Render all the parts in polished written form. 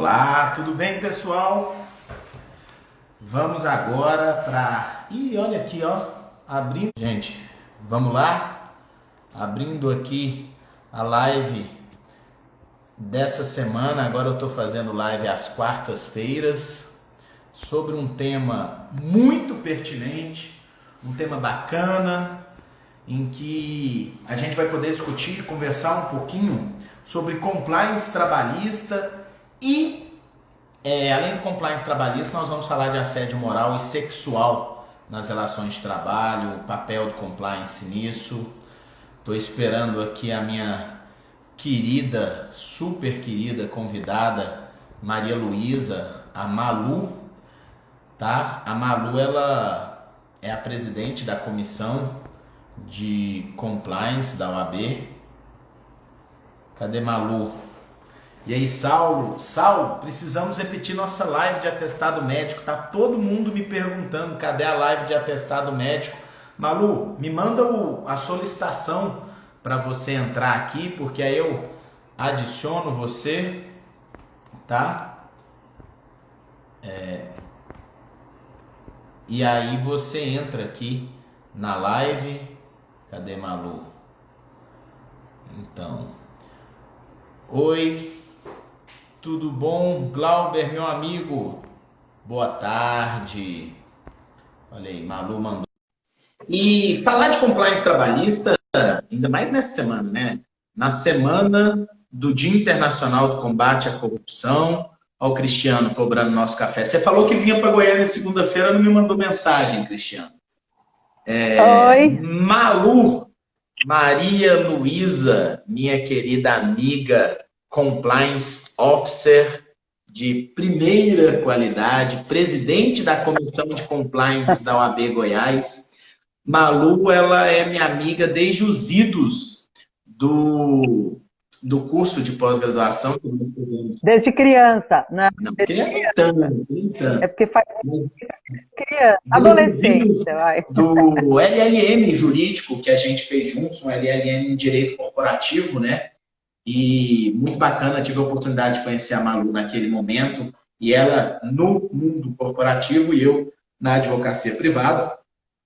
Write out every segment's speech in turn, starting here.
Olá, tudo bem, pessoal? Vamos agora para... Ih, olha aqui, ó, abrindo... Gente, vamos lá? Abrindo aqui a live dessa semana. Agora eu estou fazendo live às quartas-feiras sobre um tema muito pertinente, um tema bacana, em que a gente vai poder discutir, conversar um pouquinho sobre compliance trabalhista e, além do compliance trabalhista, nós vamos falar de assédio moral e sexual nas relações de trabalho, o papel do compliance nisso. Estou esperando aqui a minha querida, super querida convidada, Maria Luísa, a Malu, tá? A Malu, ela é a presidente da comissão de compliance da OAB. Cadê Malu? E aí, Saulo, precisamos repetir nossa live de atestado médico. Tá todo mundo me perguntando, cadê a live de atestado médico? Malu, me manda a solicitação para você entrar aqui, porque aí eu adiciono você, tá? E aí você entra aqui na live. Cadê Malu? Então, oi, tudo bom? Glauber, meu amigo, boa tarde. Olha aí, Malu mandou. E falar de compliance trabalhista, ainda mais nessa semana, né? Na semana do Dia Internacional do Combate à Corrupção. Olha o Cristiano cobrando nosso café. Você falou que vinha para Goiânia segunda-feira, não me mandou mensagem, Cristiano. Oi. Malu, Maria Luísa, minha querida amiga, Compliance Officer de primeira qualidade, presidente da Comissão de Compliance da OAB Goiás. Malu, ela é minha amiga desde os idos do curso de pós-graduação. Desde criança, né? Não, Desde criança, É porque faz criança, adolescente, vai. do LLM jurídico que a gente fez juntos, um LLM em direito corporativo, né? E muito bacana, tive a oportunidade de conhecer a Malu naquele momento, e ela no mundo corporativo e eu na advocacia privada.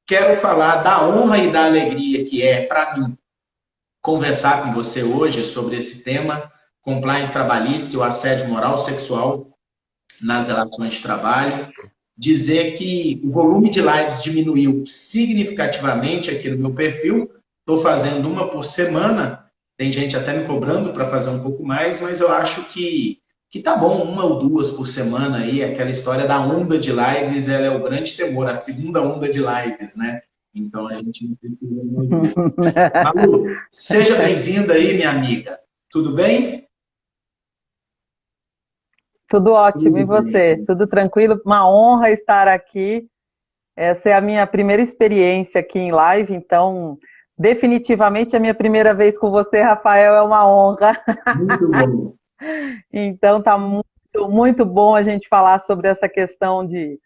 Quero falar da honra e da alegria que é, para mim, conversar com você hoje sobre esse tema, compliance trabalhista e o assédio moral sexual nas relações de trabalho. Dizer que o volume de lives diminuiu significativamente aqui no meu perfil. Estou fazendo uma por semana. Tem gente até me cobrando para fazer um pouco mais, mas eu acho que tá bom, uma ou duas por semana aí. Aquela história da onda de lives, ela é o grande temor, a segunda onda de lives, né? Então a gente não precisa muito. Malu, seja bem-vinda aí, minha amiga. Tudo bem? Tudo ótimo, e Tudo você? bem. Tudo tranquilo? Uma honra estar aqui. Essa é a minha primeira experiência aqui em live, então, definitivamente a minha primeira vez com você, Rafael, é uma honra. Muito bom. Então, tá muito, muito bom a gente falar sobre essa questão de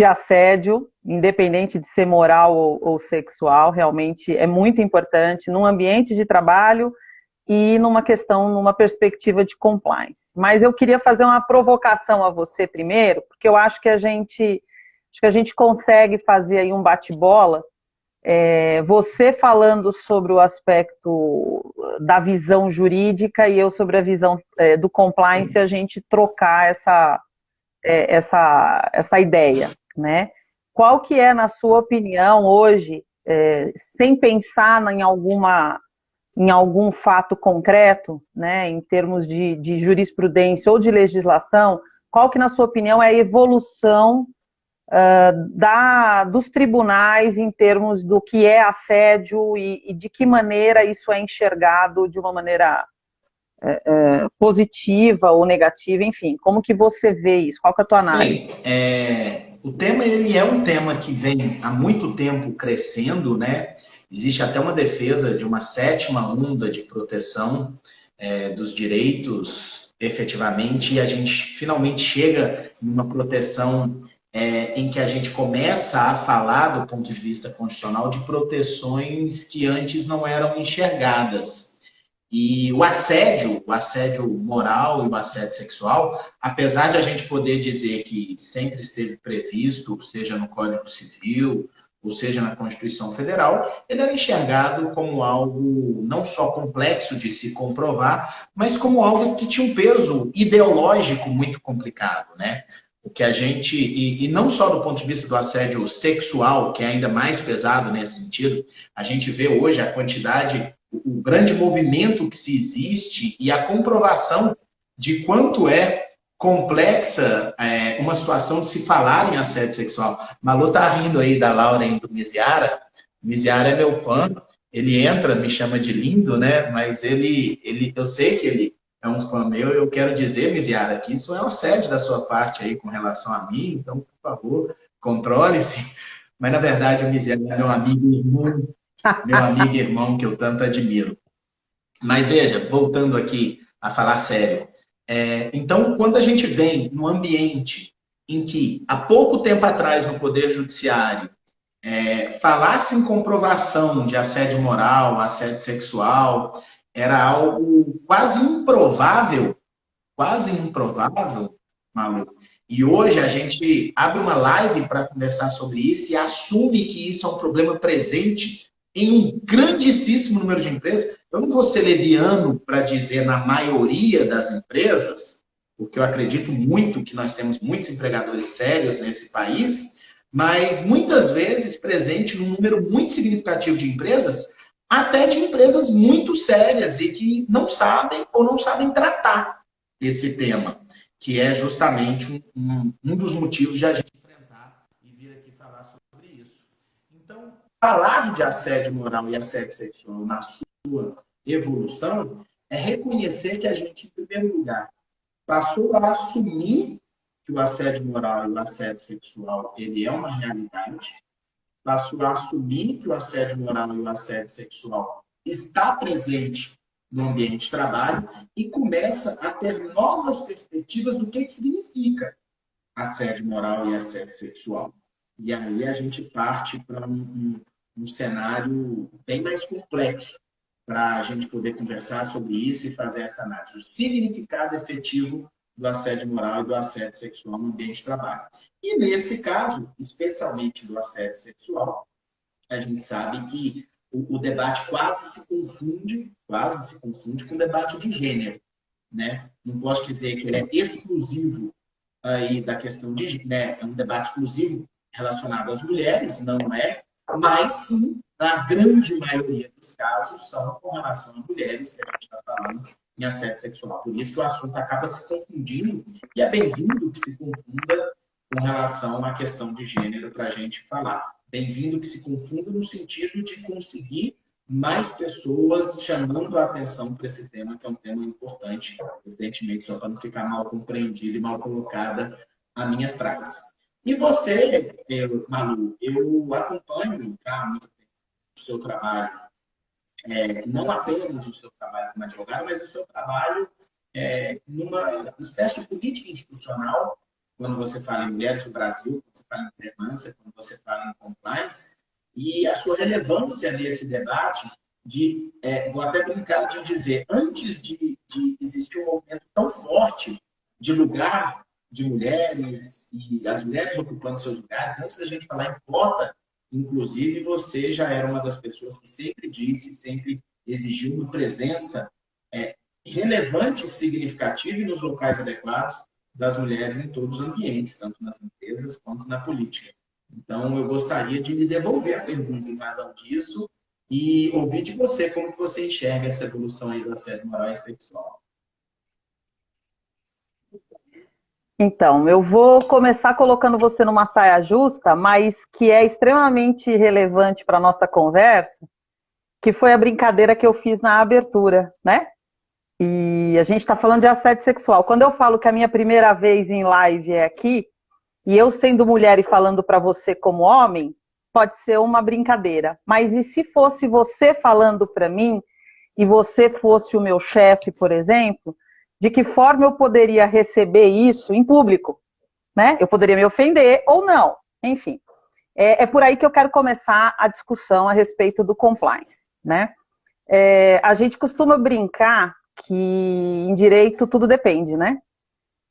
assédio, independente de ser moral ou sexual. Realmente é muito importante num ambiente de trabalho e numa perspectiva de compliance. Mas eu queria fazer uma provocação a você primeiro, porque eu acho que a gente consegue fazer aí um bate-bola, você falando sobre o aspecto da visão jurídica e eu sobre a visão do compliance, a gente trocar essa ideia, né? Qual que é, na sua opinião, hoje, sem pensar em algum fato concreto, né, em termos de jurisprudência ou de legislação, qual que, na sua opinião, é a evolução dos tribunais em termos do que é assédio e de que maneira isso é enxergado de uma maneira positiva ou negativa, enfim, como que você vê isso? Qual que é a tua análise? Bem, o tema ele é um tema que vem há muito tempo crescendo, né? Existe até uma defesa de uma sétima onda de proteção dos direitos, efetivamente, e a gente finalmente chega em uma proteção em que a gente começa a falar, do ponto de vista constitucional, de proteções que antes não eram enxergadas. E o assédio moral e o assédio sexual, apesar de a gente poder dizer que sempre esteve previsto, seja no Código Civil, ou seja na Constituição Federal, ele era enxergado como algo não só complexo de se comprovar, mas como algo que tinha um peso ideológico muito complicado, né? O que a gente, e não só do ponto de vista do assédio sexual, que é ainda mais pesado nesse sentido, a gente vê hoje a quantidade, o grande movimento que se existe e a comprovação de quanto é complexa uma situação de se falar em assédio sexual. Malu tá rindo aí da Lauren do Miziara. Miziara é meu fã. Ele entra, me chama de lindo, né? Mas eu sei que ele é um fã meu. Eu quero dizer, Miziara, que isso é um assédio da sua parte aí com relação a mim. Então, por favor, controle-se. Mas, na verdade, o Miziara é meu amigo e irmão que eu tanto admiro. Mas veja, voltando aqui a falar sério. Então, quando a gente vem no ambiente em que, há pouco tempo atrás, no Poder Judiciário, falasse em comprovação de assédio moral, assédio sexual, era algo quase improvável, Malu. E hoje a gente abre uma live para conversar sobre isso e assume que isso é um problema presente em um grandíssimo número de empresas. Eu não vou ser leviano para dizer na maioria das empresas, porque eu acredito muito que nós temos muitos empregadores sérios nesse país, mas muitas vezes presente num número muito significativo de empresas, até de empresas muito sérias e que não sabem ou não sabem tratar esse tema, que é justamente um dos motivos de a gente enfrentar e vir aqui falar sobre isso. Então, falar de assédio moral e assédio sexual na sua evolução é reconhecer que a gente, em primeiro lugar, passou a assumir que o assédio moral e o assédio sexual ele é uma realidade, passou a assumir que o assédio moral e o assédio sexual está presente no ambiente de trabalho e começa a ter novas perspectivas do que significa assédio moral e assédio sexual. E aí a gente parte para um cenário bem mais complexo para a gente poder conversar sobre isso e fazer essa análise. O significado efetivo do assédio moral e do assédio sexual no ambiente de trabalho. E nesse caso, especialmente do assédio sexual, a gente sabe que o debate quase se confunde com o debate de gênero, né? Não posso dizer que ele é exclusivo aí da questão de, né, é um debate exclusivo relacionado às mulheres, não é, mas sim, na grande maioria dos casos, são com relação a mulheres que a gente está falando em assédio sexual. Por isso que o assunto acaba se confundindo, e é bem-vindo que se confunda com relação à questão de gênero para a gente falar. Bem-vindo que se confunda no sentido de conseguir mais pessoas chamando a atenção para esse tema, que é um tema importante, evidentemente, só para não ficar mal compreendida e mal colocada a minha frase. E você, Malu, eu acompanho há muito tempo o seu trabalho, não apenas o seu trabalho como advogado, mas o seu trabalho numa espécie de política institucional, quando você fala em mulheres do Brasil, quando você fala em governança, quando você fala em compliance, e a sua relevância nesse debate vou até brincar de dizer, antes de existir um movimento tão forte de lugar de mulheres e as mulheres ocupando seus lugares, antes da gente falar em cota, inclusive você já era uma das pessoas que sempre disse, sempre exigiu uma presença relevante e significativa e nos locais adequados das mulheres em todos os ambientes, tanto nas empresas quanto na política. Então, eu gostaria de lhe devolver a pergunta em razão disso e ouvir de você como que você enxerga essa evolução aí do assédio moral e sexual. Então, eu vou começar colocando você numa saia justa, mas que é extremamente relevante para a nossa conversa, que foi a brincadeira que eu fiz na abertura, né? E a gente está falando de assédio sexual. Quando eu falo que a minha primeira vez em live é aqui, e eu sendo mulher e falando para você como homem, pode ser uma brincadeira. Mas e se fosse você falando para mim, e você fosse o meu chefe, por exemplo, de que forma eu poderia receber isso em público, né? Eu poderia me ofender ou não, enfim. É por aí que eu quero começar a discussão a respeito do compliance, né? A gente costuma brincar que em direito tudo depende, né?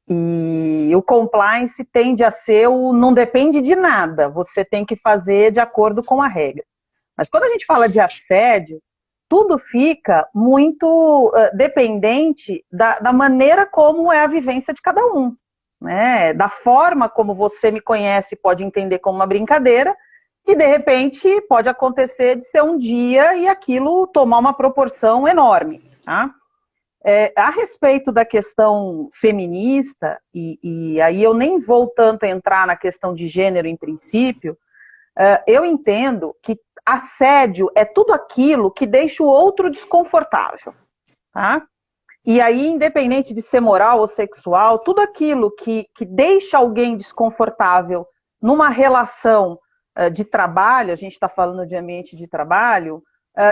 E o compliance tende a ser o não depende de nada, você tem que fazer de acordo com a regra. Mas quando a gente fala de assédio, tudo fica muito dependente da maneira como é a vivência de cada um, né? Da forma como você me conhece, pode entender como uma brincadeira, e de repente pode acontecer de ser um dia e aquilo tomar uma proporção enorme, tá? A respeito da questão feminista, e aí eu nem vou tanto entrar na questão de gênero em princípio, eu entendo que assédio é tudo aquilo que deixa o outro desconfortável, tá? E aí, independente de ser moral ou sexual, tudo aquilo que deixa alguém desconfortável numa relação de trabalho, a gente está falando de ambiente de trabalho,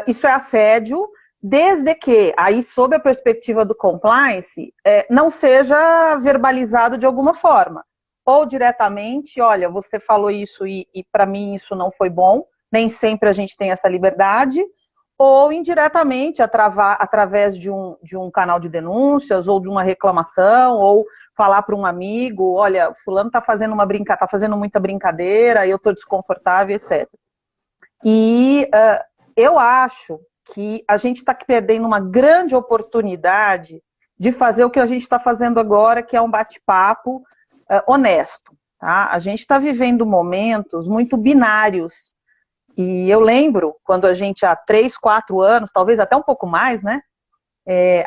isso é assédio, desde que, aí sob a perspectiva do compliance, não seja verbalizado de alguma forma. Ou diretamente, olha, você falou isso e para mim isso não foi bom, nem sempre a gente tem essa liberdade, ou indiretamente, através de um canal de denúncias, ou de uma reclamação, ou falar para um amigo, olha, fulano está fazendo tá fazendo muita brincadeira, eu estou desconfortável, etc. E eu acho que a gente está perdendo uma grande oportunidade de fazer o que a gente está fazendo agora, que é um bate-papo honesto. Tá? A gente está vivendo momentos muito binários. E eu lembro, quando a gente há 3, 4 anos, talvez até um pouco mais, né?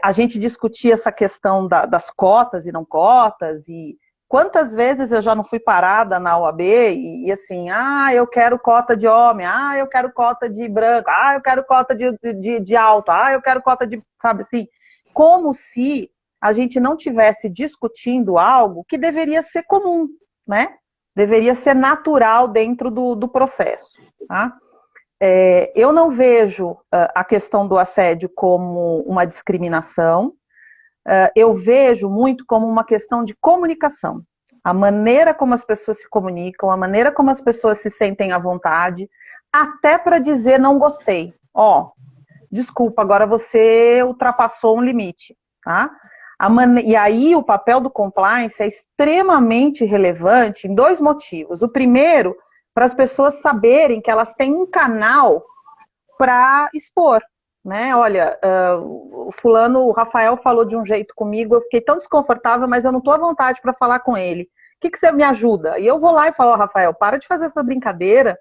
A gente discutia essa questão das cotas e não cotas, e quantas vezes eu já não fui parada na OAB e assim, eu quero cota de homem, eu quero cota de branco, eu quero cota de alto, eu quero cota de, sabe assim, como se a gente não tivesse discutindo algo que deveria ser comum, né? Deveria ser natural dentro do processo, tá? Eu não vejo a questão do assédio como uma discriminação, eu vejo muito como uma questão de comunicação. A maneira como as pessoas se comunicam, a maneira como as pessoas se sentem à vontade, até para dizer não gostei. Desculpa, agora você ultrapassou um limite, tá? E aí o papel do compliance é extremamente relevante em 2 motivos. O primeiro, para as pessoas saberem que elas têm um canal para expor, né? Olha, o Rafael falou de um jeito comigo, eu fiquei tão desconfortável, mas eu não estou à vontade para falar com ele. O que você me ajuda? E eu vou lá e falo, Rafael, para de fazer essa brincadeira.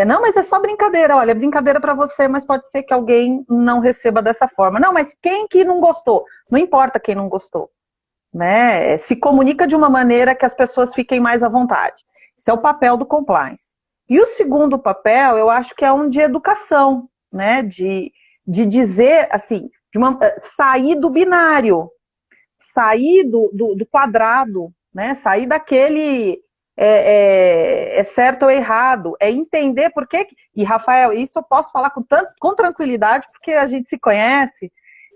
Não, mas é só brincadeira, olha, é brincadeira para você, mas pode ser que alguém não receba dessa forma. Não, mas quem que não gostou? Não importa quem não gostou, né? Se comunica de uma maneira que as pessoas fiquem mais à vontade. Esse é o papel do compliance. E o segundo papel, eu acho que é um de educação, né? De dizer, assim, sair do binário, sair do quadrado, né? Sair daquele certo ou errado, entender por que... E, Rafael, isso eu posso falar com tranquilidade, porque a gente se conhece,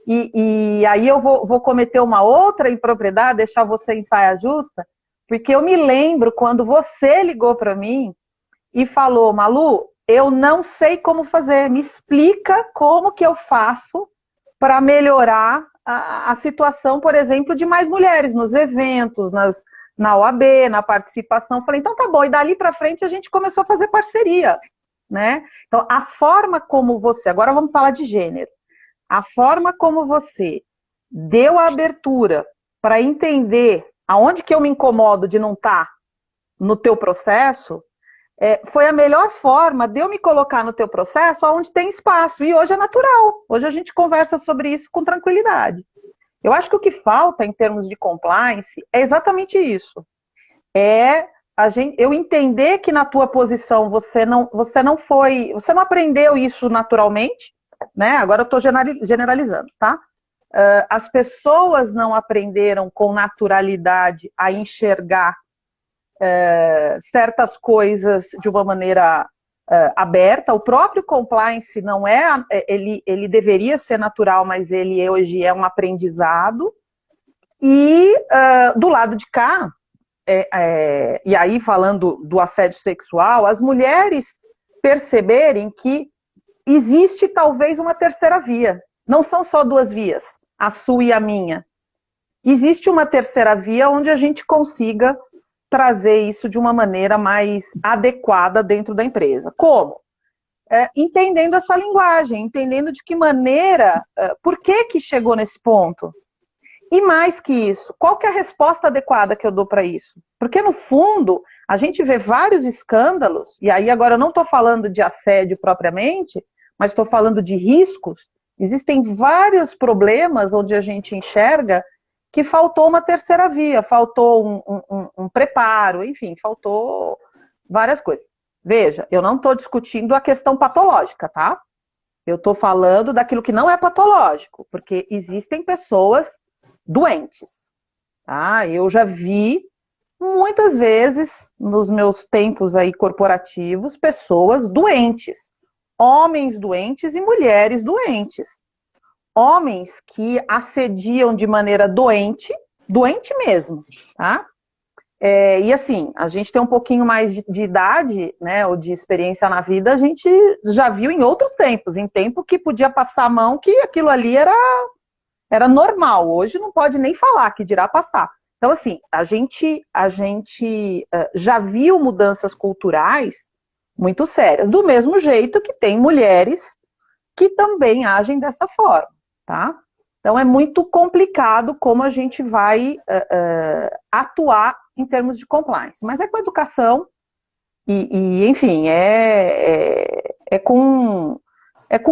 e aí eu vou cometer uma outra impropriedade, deixar você em saia justa, porque eu me lembro quando você ligou para mim e falou, Malu, eu não sei como fazer, me explica como que eu faço para melhorar a situação, por exemplo, de mais mulheres nos eventos, na OAB, na participação. Falei, então tá bom, e dali para frente a gente começou a fazer parceria, né? Então, a forma como você, agora vamos falar de gênero, a forma como você deu a abertura para entender aonde que eu me incomodo de não estar no teu processo, foi a melhor forma de eu me colocar no teu processo onde tem espaço. E hoje é natural. Hoje a gente conversa sobre isso com tranquilidade. Eu acho que o que falta em termos de compliance é exatamente isso. Eu entender que na tua posição você não aprendeu isso naturalmente, né? Agora eu estou generalizando, tá? As pessoas não aprenderam com naturalidade a enxergar certas coisas de uma maneira aberta. O próprio compliance não ele deveria ser natural, mas ele hoje é um aprendizado. E do lado de cá, e aí falando do assédio sexual, as mulheres perceberem que existe talvez uma terceira via. Não são só duas vias, a sua e a minha. Existe uma terceira via onde a gente consiga trazer isso de uma maneira mais adequada dentro da empresa. Como? Entendendo essa linguagem, entendendo de que maneira, por que chegou nesse ponto. E mais que isso, qual que é a resposta adequada que eu dou para isso? Porque, no fundo, a gente vê vários escândalos, e aí agora eu não estou falando de assédio propriamente, mas estou falando de riscos. Existem vários problemas onde a gente enxerga que faltou uma terceira via, faltou um preparo, enfim, faltou várias coisas. Veja, eu não estou discutindo a questão patológica, tá? Eu estou falando daquilo que não é patológico, porque existem pessoas doentes. Tá? Eu já vi muitas vezes, nos meus tempos aí corporativos, pessoas doentes. Homens doentes e mulheres doentes. Homens que assediam de maneira doente, doente mesmo, tá? E assim, a gente tem um pouquinho mais de idade, né, ou de experiência na vida, a gente já viu em outros tempos, em tempo que podia passar a mão, que aquilo ali era normal. Hoje não pode nem falar, que dirá passar. Então, assim, a gente já viu mudanças culturais muito sérias, do mesmo jeito que tem mulheres que também agem dessa forma, tá? Então, é muito complicado como a gente vai atuar em termos de compliance. Mas é com educação enfim, é com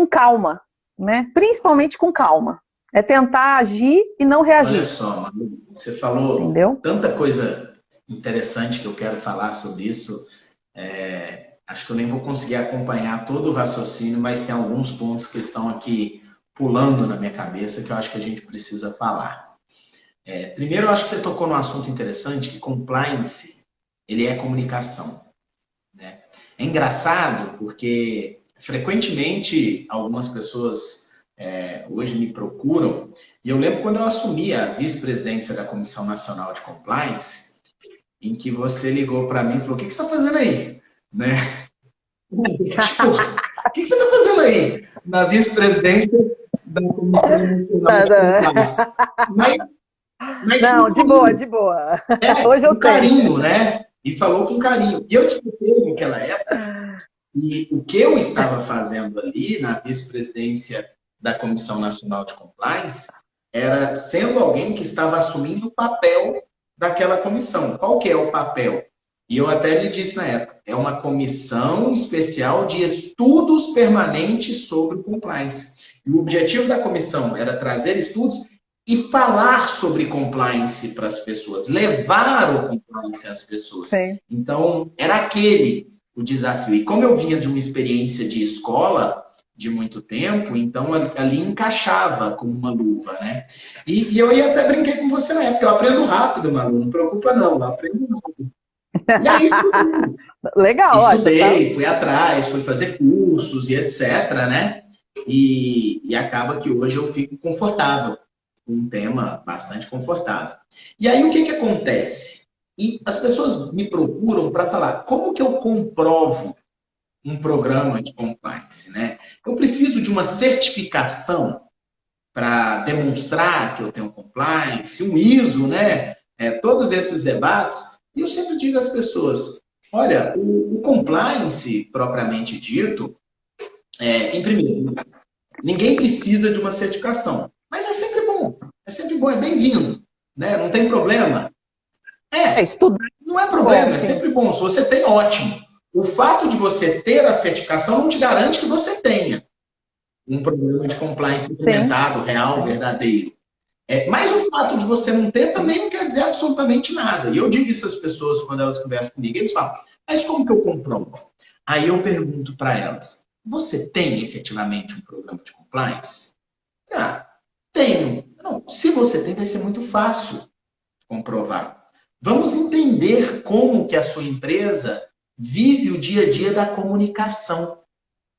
calma, né? Principalmente com calma. É tentar agir e não reagir. Olha só, Manu, você falou Entendeu? tanta coisa interessante que eu quero falar sobre isso. Acho que eu nem vou conseguir acompanhar todo o raciocínio, mas tem alguns pontos que estão aqui pulando na minha cabeça que eu acho que a gente precisa falar. Primeiro, eu acho que você tocou num assunto interessante, que compliance, ele é comunicação, né? É engraçado porque, frequentemente, algumas pessoas hoje me procuram, e eu lembro quando eu assumi a vice-presidência da Comissão Nacional de Compliance, em que você ligou para mim e falou: o que você está fazendo aí? Né? Tipo, o que você está fazendo aí na vice-presidência da Comissão Nacional de Compliance? Mas não, de boa, de boa. Hoje eu com carinho, né? E falou com carinho. E eu te expliquei naquela época, e o que eu estava fazendo ali na vice-presidência da Comissão Nacional de Compliance era sendo alguém que estava assumindo o papel daquela comissão. Qual que é o papel? E eu até lhe disse na época, é uma comissão especial de estudos permanentes sobre compliance. E o objetivo da comissão era trazer estudos e falar sobre compliance para as pessoas, levar o compliance às pessoas. Sim. Então, era aquele o desafio. E como eu vinha de uma experiência de escola de muito tempo, então ali encaixava como uma luva, né? E eu ia até brinquei com você na época, eu aprendo rápido, Malu, não preocupa não, eu aprendo rápido. E aí, legal, estudei, fui atrás, fui fazer cursos e etc, né? E acaba que hoje eu fico confortável, um tema bastante confortável. E aí o que acontece? E as pessoas me procuram para falar, como que eu comprovo um programa de compliance, né? Eu preciso de uma certificação para demonstrar que eu tenho compliance, um ISO, né? Todos esses debates. E eu sempre digo às pessoas, olha, o compliance, propriamente dito, em primeiro lugar, ninguém precisa de uma certificação. Mas é sempre bom, é bem-vindo, né? Não tem problema. Estudar. Não é problema, é sempre bom. Se você tem, ótimo. O fato de você ter a certificação não te garante que você tenha um programa de compliance implementado, real, verdadeiro. Mas o fato de você não ter também não quer dizer absolutamente nada. E eu digo isso às pessoas quando elas conversam comigo, eles falam, mas como que eu comprovo? Aí eu pergunto para elas, você tem efetivamente um programa de compliance? Tenho. Não, se você tem, vai ser muito fácil comprovar. Vamos entender como que a sua empresa vive o dia a dia da comunicação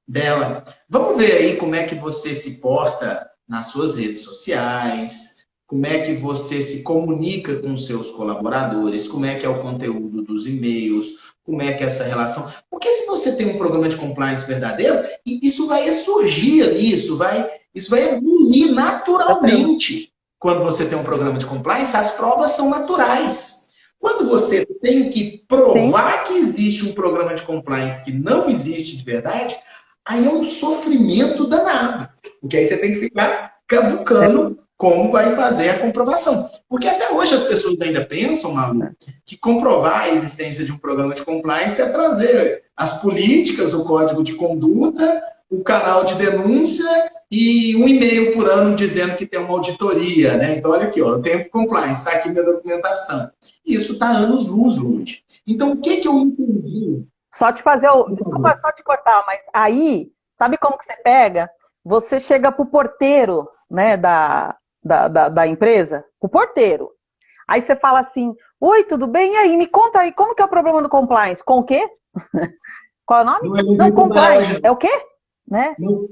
dela. Vamos ver aí como é que você se porta nas suas redes sociais, como é que você se comunica com seus colaboradores, como é que é o conteúdo dos e-mails, como é que é essa relação. Porque se você tem um programa de compliance verdadeiro, isso vai surgir ali, isso vai evoluir naturalmente. Quando você tem um programa de compliance, as provas são naturais. Quando você tem que provar que existe um programa de compliance que não existe de verdade, aí é um sofrimento danado. Porque aí você tem que ficar cavucando como vai fazer a comprovação. Porque até hoje as pessoas ainda pensam, Malu, que comprovar a existência de um programa de compliance é trazer as políticas, o código de conduta, o canal de denúncia e um e-mail por ano dizendo que tem uma auditoria, né? Então, olha aqui, ó, eu tenho compliance, está aqui minha documentação. Isso está anos-luz longe. Então, o que eu entendi? Só te fazer Desculpa só te cortar, mas aí, sabe como que você pega? Você chega pro porteiro, né, da empresa, o porteiro. Aí você fala assim, oi, tudo bem? E aí, me conta aí, como que é o problema do compliance? Com o quê? Qual é o nome? Não, compliance. É o quê? Né? Não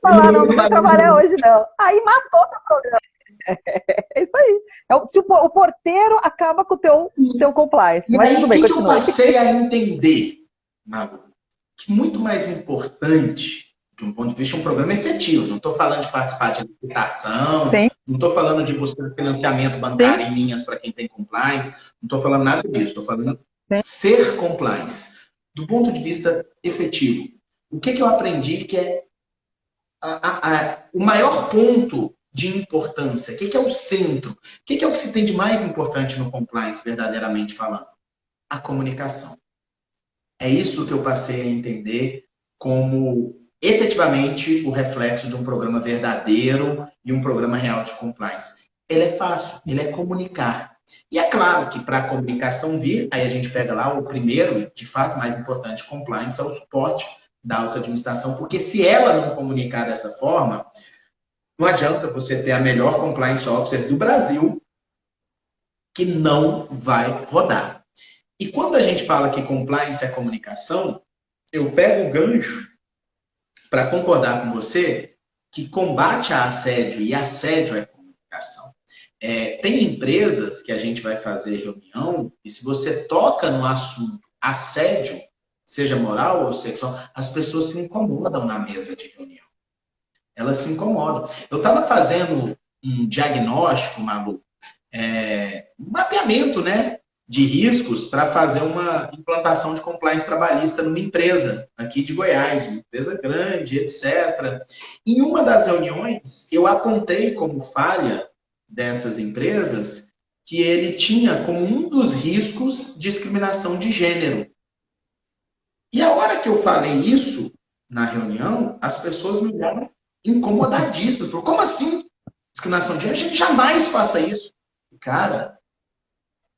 falar, não vai trabalhar hoje, não. Aí matou o teu programa. É isso aí. O porteiro acaba com o teu compliance. Mas aí, tudo bem, continua. Eu passei a entender, Malu, que muito mais importante, de um ponto de vista, um programa efetivo. Não estou falando de participar de licitação, não estou falando de buscar financiamento bancário em linhas para quem tem compliance, não estou falando nada disso, estou falando ser compliance. Do ponto de vista efetivo, o que eu aprendi que é o maior ponto de importância? O que é o centro? O que é o que se tem de mais importante no compliance, verdadeiramente falando? A comunicação. É isso que eu passei a entender como efetivamente o reflexo de um programa verdadeiro e um programa real de compliance. Ele é fácil, ele é comunicar. E é claro que para a comunicação vir, aí a gente pega lá o primeiro e, de fato, mais importante, compliance, é o suporte da alta administração, porque se ela não comunicar dessa forma, não adianta você ter a melhor compliance officer do Brasil que não vai rodar. E quando a gente fala que compliance é comunicação, eu pego o gancho para concordar com você que combate a assédio e assédio é comunicação. Tem empresas que a gente vai fazer reunião e se você toca no assunto assédio, seja moral ou sexual, as pessoas se incomodam na mesa de reunião. Elas se incomodam. Eu estava fazendo um diagnóstico, Malu, um mapeamento, né, de riscos para fazer uma implantação de compliance trabalhista numa empresa aqui de Goiás, uma empresa grande, etc. Em uma das reuniões, eu apontei como falha dessas empresas que ele tinha como um dos riscos discriminação de gênero. E a hora que eu falei isso na reunião, as pessoas me olharam incomodadíssimas. Falaram, como assim? Discriminação de gênero? A gente jamais faça isso. Cara...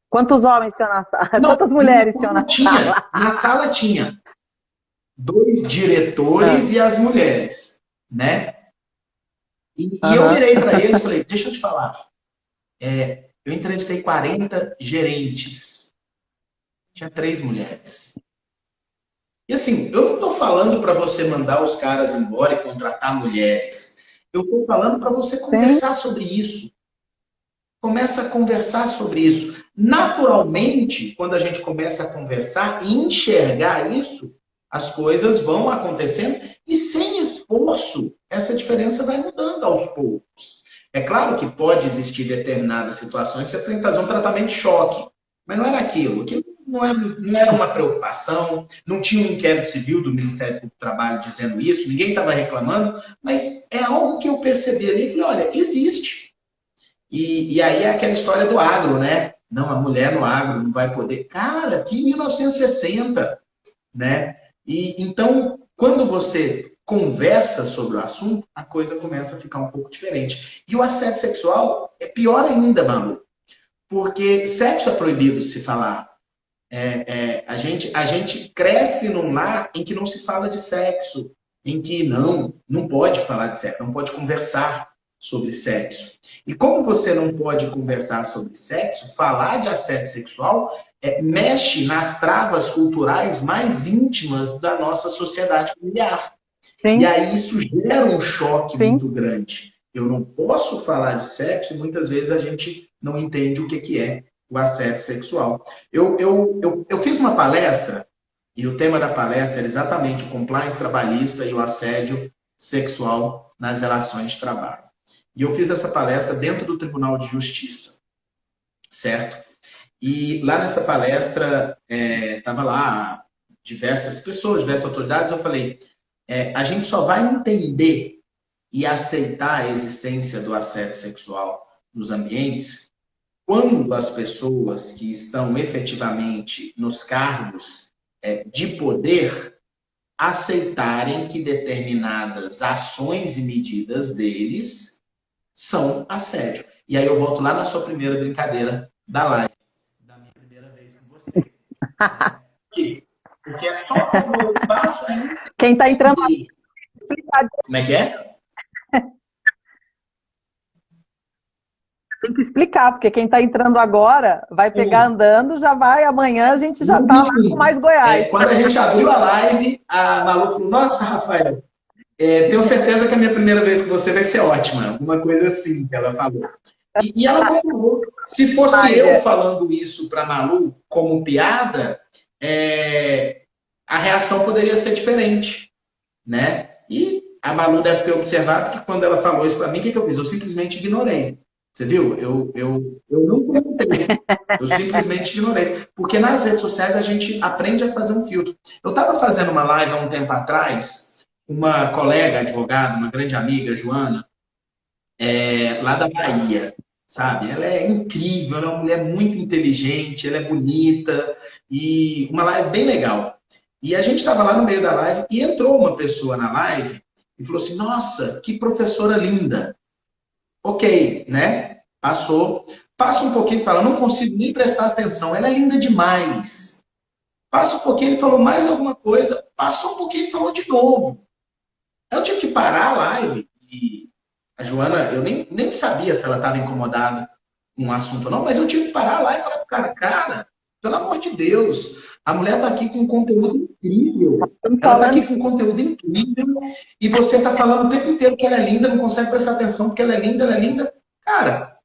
Quantos homens tinham na sala? Quantas mulheres tinham na sala? Na sala tinha 2 diretores e as mulheres, né? E eu virei para eles e falei, deixa eu te falar. Eu entrevistei 40 gerentes. Tinha 3 mulheres. E assim, eu não estou falando para você mandar os caras embora e contratar mulheres. Eu estou falando para você conversar sobre isso. Começa a conversar sobre isso. Naturalmente, quando a gente começa a conversar e enxergar isso, as coisas vão acontecendo e sem esforço, essa diferença vai mudando aos poucos. É claro que pode existir determinadas situações que você tem que fazer um tratamento de choque, mas não era aquilo. Aquilo não era uma preocupação, não tinha um inquérito civil do Ministério Público do Trabalho dizendo isso, ninguém estava reclamando, mas é algo que eu percebi ali e falei, olha, existe. E aí é aquela história do agro, né? Não, a mulher no agro não vai poder. Cara, que 1960, né? E então, quando você conversa sobre o assunto, a coisa começa a ficar um pouco diferente. E o assédio sexual é pior ainda, Malu. Porque sexo é proibido de se falar. A gente cresce num lar em que não se fala de sexo, em que não pode falar de sexo, não pode conversar sobre sexo. E como você não pode conversar sobre sexo, falar de assédio sexual mexe nas travas culturais mais íntimas da nossa sociedade familiar. Sim. E aí isso gera um choque muito grande. Eu não posso falar de sexo e muitas vezes a gente não entende o que é. o assédio sexual. Eu fiz uma palestra, e o tema da palestra era exatamente o compliance trabalhista e o assédio sexual nas relações de trabalho. E eu fiz essa palestra dentro do Tribunal de Justiça, certo? E lá nessa palestra, estava lá diversas pessoas, diversas autoridades, eu falei, a gente só vai entender e aceitar a existência do assédio sexual nos ambientes quando as pessoas que estão efetivamente nos cargos de poder aceitarem que determinadas ações e medidas deles são assédio. E aí eu volto lá na sua primeira brincadeira da live. Da minha primeira vez com você. Porque é só quando eu passo a entender. Quem está entrando... Como é que é? Tem que explicar, porque quem está entrando agora vai pegar andando, já vai, amanhã a gente já está lá com mais Goiás. Quando a gente abriu a live, a Malu falou, nossa, Rafael, tenho certeza que a minha primeira vez com você vai ser ótima. Alguma coisa assim que ela falou. E ela concluiu. Se fosse eu falando isso para a Malu como piada, a reação poderia ser diferente, né? E a Malu deve ter observado que quando ela falou isso para mim, o que eu fiz? Eu simplesmente ignorei. Você viu? Eu não perguntei. Eu simplesmente ignorei. Porque nas redes sociais a gente aprende a fazer um filtro. Eu estava fazendo uma live há um tempo atrás, uma colega advogada, uma grande amiga, Joana, lá da Bahia, sabe? Ela é incrível, ela é uma mulher muito inteligente, ela é bonita, e uma live bem legal. E a gente estava lá no meio da live e entrou uma pessoa na live e falou assim, nossa, que professora linda. Ok, né? Passou. Passa um pouquinho e fala, não consigo nem prestar atenção, ela é linda demais. Passa um pouquinho, ele falou mais alguma coisa, passou um pouquinho e falou de novo. Eu tive que parar a live e a Joana, eu nem sabia se ela estava incomodada com o assunto ou não, mas eu tive que parar a live e falar pro cara, pelo amor de Deus, a mulher está aqui com um conteúdo incrível. Ela está aqui com um conteúdo incrível e você está falando o tempo inteiro que ela é linda, não consegue prestar atenção porque ela é linda, ela é linda. Cara,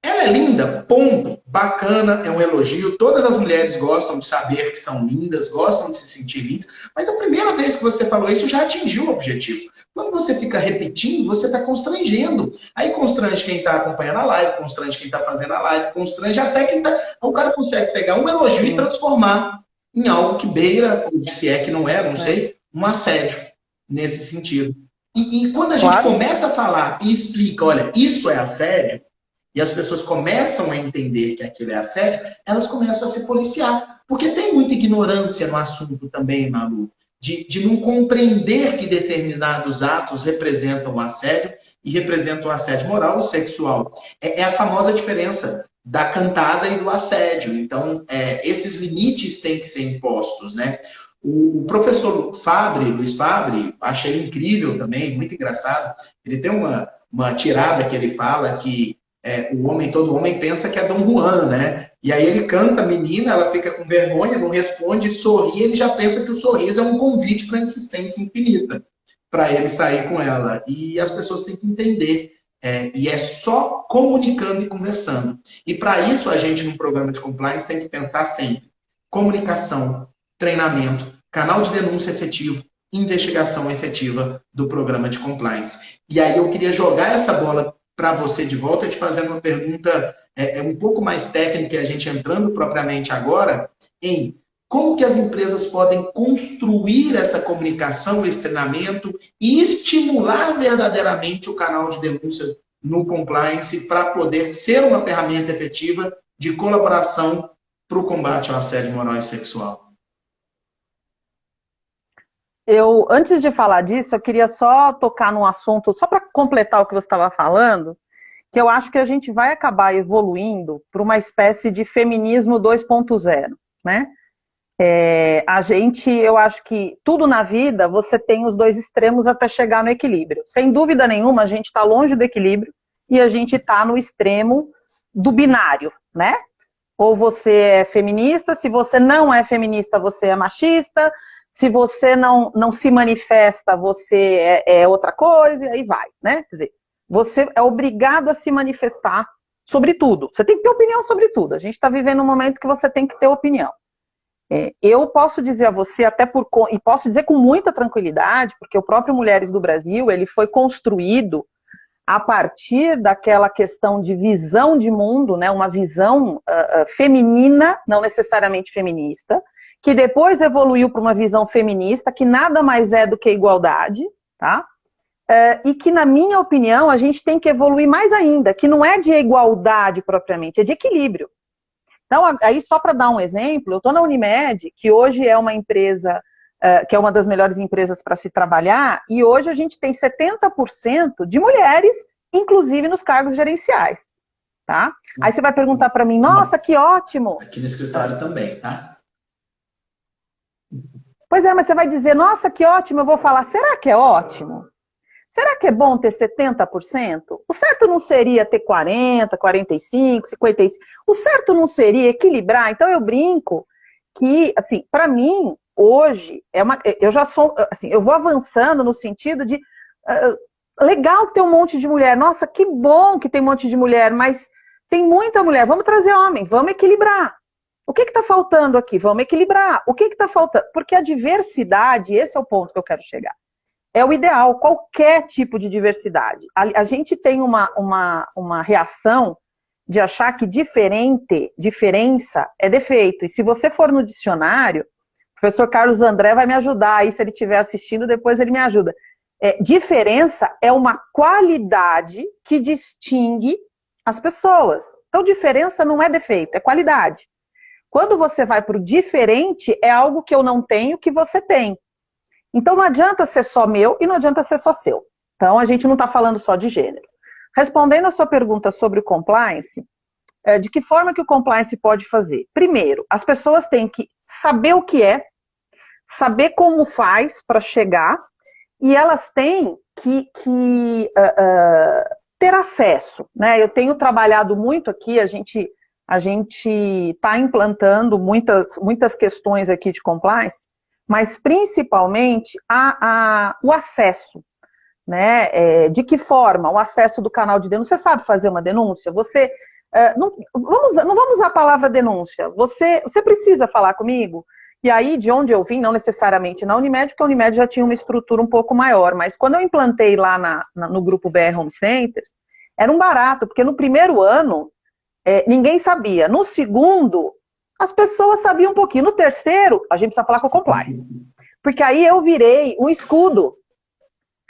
ela é linda, ponto. Bacana, é um elogio. Todas as mulheres gostam de saber que são lindas, gostam de se sentir lindas. Mas a primeira vez que você falou isso já atingiu o objetivo. Quando você fica repetindo, você está constrangendo. Aí constrange quem está acompanhando a live, constrange quem está fazendo a live, constrange até quem está... O cara consegue pegar um elogio e transformar em algo que beira, ou se é que não é, não sei, um assédio nesse sentido. E quando a gente começa a falar e explica, olha, isso é assédio, e as pessoas começam a entender que aquilo é assédio, elas começam a se policiar. Porque tem muita ignorância no assunto também, Malu, de não compreender que determinados atos representam o assédio e representam o assédio moral ou sexual. É a famosa diferença da cantada e do assédio. Então, esses limites têm que ser impostos, né? O professor Luiz Fabre, achei ele incrível também, muito engraçado. Ele tem uma tirada que ele fala que todo homem pensa que é Dom Juan, né? E aí ele canta a menina, ela fica com vergonha, não responde, sorri, ele já pensa que o sorriso é um convite para insistência infinita, para ele sair com ela. E as pessoas têm que entender. E é só comunicando e conversando. E para isso a gente, no programa de compliance, tem que pensar sempre. Comunicação, treinamento, canal de denúncia efetivo, investigação efetiva do programa de compliance. E aí eu queria jogar essa bola para você de volta, te fazendo uma pergunta um pouco mais técnica, e a gente entrando propriamente agora, em como que as empresas podem construir essa comunicação, esse treinamento e estimular verdadeiramente o canal de denúncia no compliance para poder ser uma ferramenta efetiva de colaboração para o combate ao assédio moral e sexual? Antes de falar disso, eu queria só tocar num assunto, só para completar o que você estava falando, que eu acho que a gente vai acabar evoluindo para uma espécie de feminismo 2.0, né? Eu acho que tudo na vida você tem os dois extremos até chegar no equilíbrio. Sem dúvida nenhuma, a gente está longe do equilíbrio e a gente está no extremo do binário, né? Ou você é feminista, se você não é feminista, você é machista, se você não se manifesta, você é outra coisa, e aí vai, né? Quer dizer, você é obrigado a se manifestar sobre tudo. Você tem que ter opinião sobre tudo. A gente está vivendo um momento que você tem que ter opinião. Eu posso dizer a você, e posso dizer com muita tranquilidade, porque o próprio Mulheres do Brasil, ele foi construído a partir daquela questão de visão de mundo, né, uma visão feminina, não necessariamente feminista, que depois evoluiu para uma visão feminista, que nada mais é do que igualdade, tá? E que, na minha opinião, a gente tem que evoluir mais ainda, que não é de igualdade propriamente, é de equilíbrio. Então, aí só para dar um exemplo, eu estou na Unimed, que hoje é uma empresa, que é uma das melhores empresas para se trabalhar, e hoje a gente tem 70% de mulheres, inclusive nos cargos gerenciais, tá? Aí você vai perguntar para mim, nossa, que ótimo! Aqui no escritório também, tá? Pois é, mas você vai dizer, nossa, que ótimo, eu vou falar, será que é ótimo? Será que é bom ter 70%? O certo não seria ter 40%, 45%, 55%. O certo não seria equilibrar. Então eu brinco que, assim, para mim, hoje, eu já sou, assim, eu vou avançando no sentido de, legal ter um monte de mulher. Nossa, que bom que tem um monte de mulher, mas tem muita mulher. Vamos trazer homem, vamos equilibrar. O que está faltando aqui? Vamos equilibrar. O que está faltando? Porque a diversidade, esse é o ponto que eu quero chegar. É o ideal, qualquer tipo de diversidade. A gente tem uma reação de achar que diferença é defeito. E se você for no dicionário, o professor Carlos André vai me ajudar aí, se ele estiver assistindo, depois ele me ajuda. Diferença é uma qualidade que distingue as pessoas. Então, diferença não é defeito, é qualidade. Quando você vai para o diferente, é algo que eu não tenho, que você tem. Então não adianta ser só meu e não adianta ser só seu. Então a gente não está falando só de gênero. Respondendo a sua pergunta sobre o compliance, de que forma que o compliance pode fazer? Primeiro, as pessoas têm que saber o que é, saber como faz para chegar, e elas têm que ter acesso, né? Eu tenho trabalhado muito aqui, a gente está implantando muitas questões aqui de compliance, mas principalmente o acesso, né? De que forma? O acesso do canal de denúncia. Você sabe fazer uma denúncia? Você não vamos usar a palavra denúncia. Você precisa falar comigo? E aí, de onde eu vim, não necessariamente na Unimed, porque a Unimed já tinha uma estrutura um pouco maior, mas quando eu implantei lá no grupo BR Home Centers, era um barato, porque no primeiro ano, ninguém sabia. No segundo, as pessoas sabiam um pouquinho. No terceiro, a gente precisa falar com o compliance. Porque aí eu virei um escudo.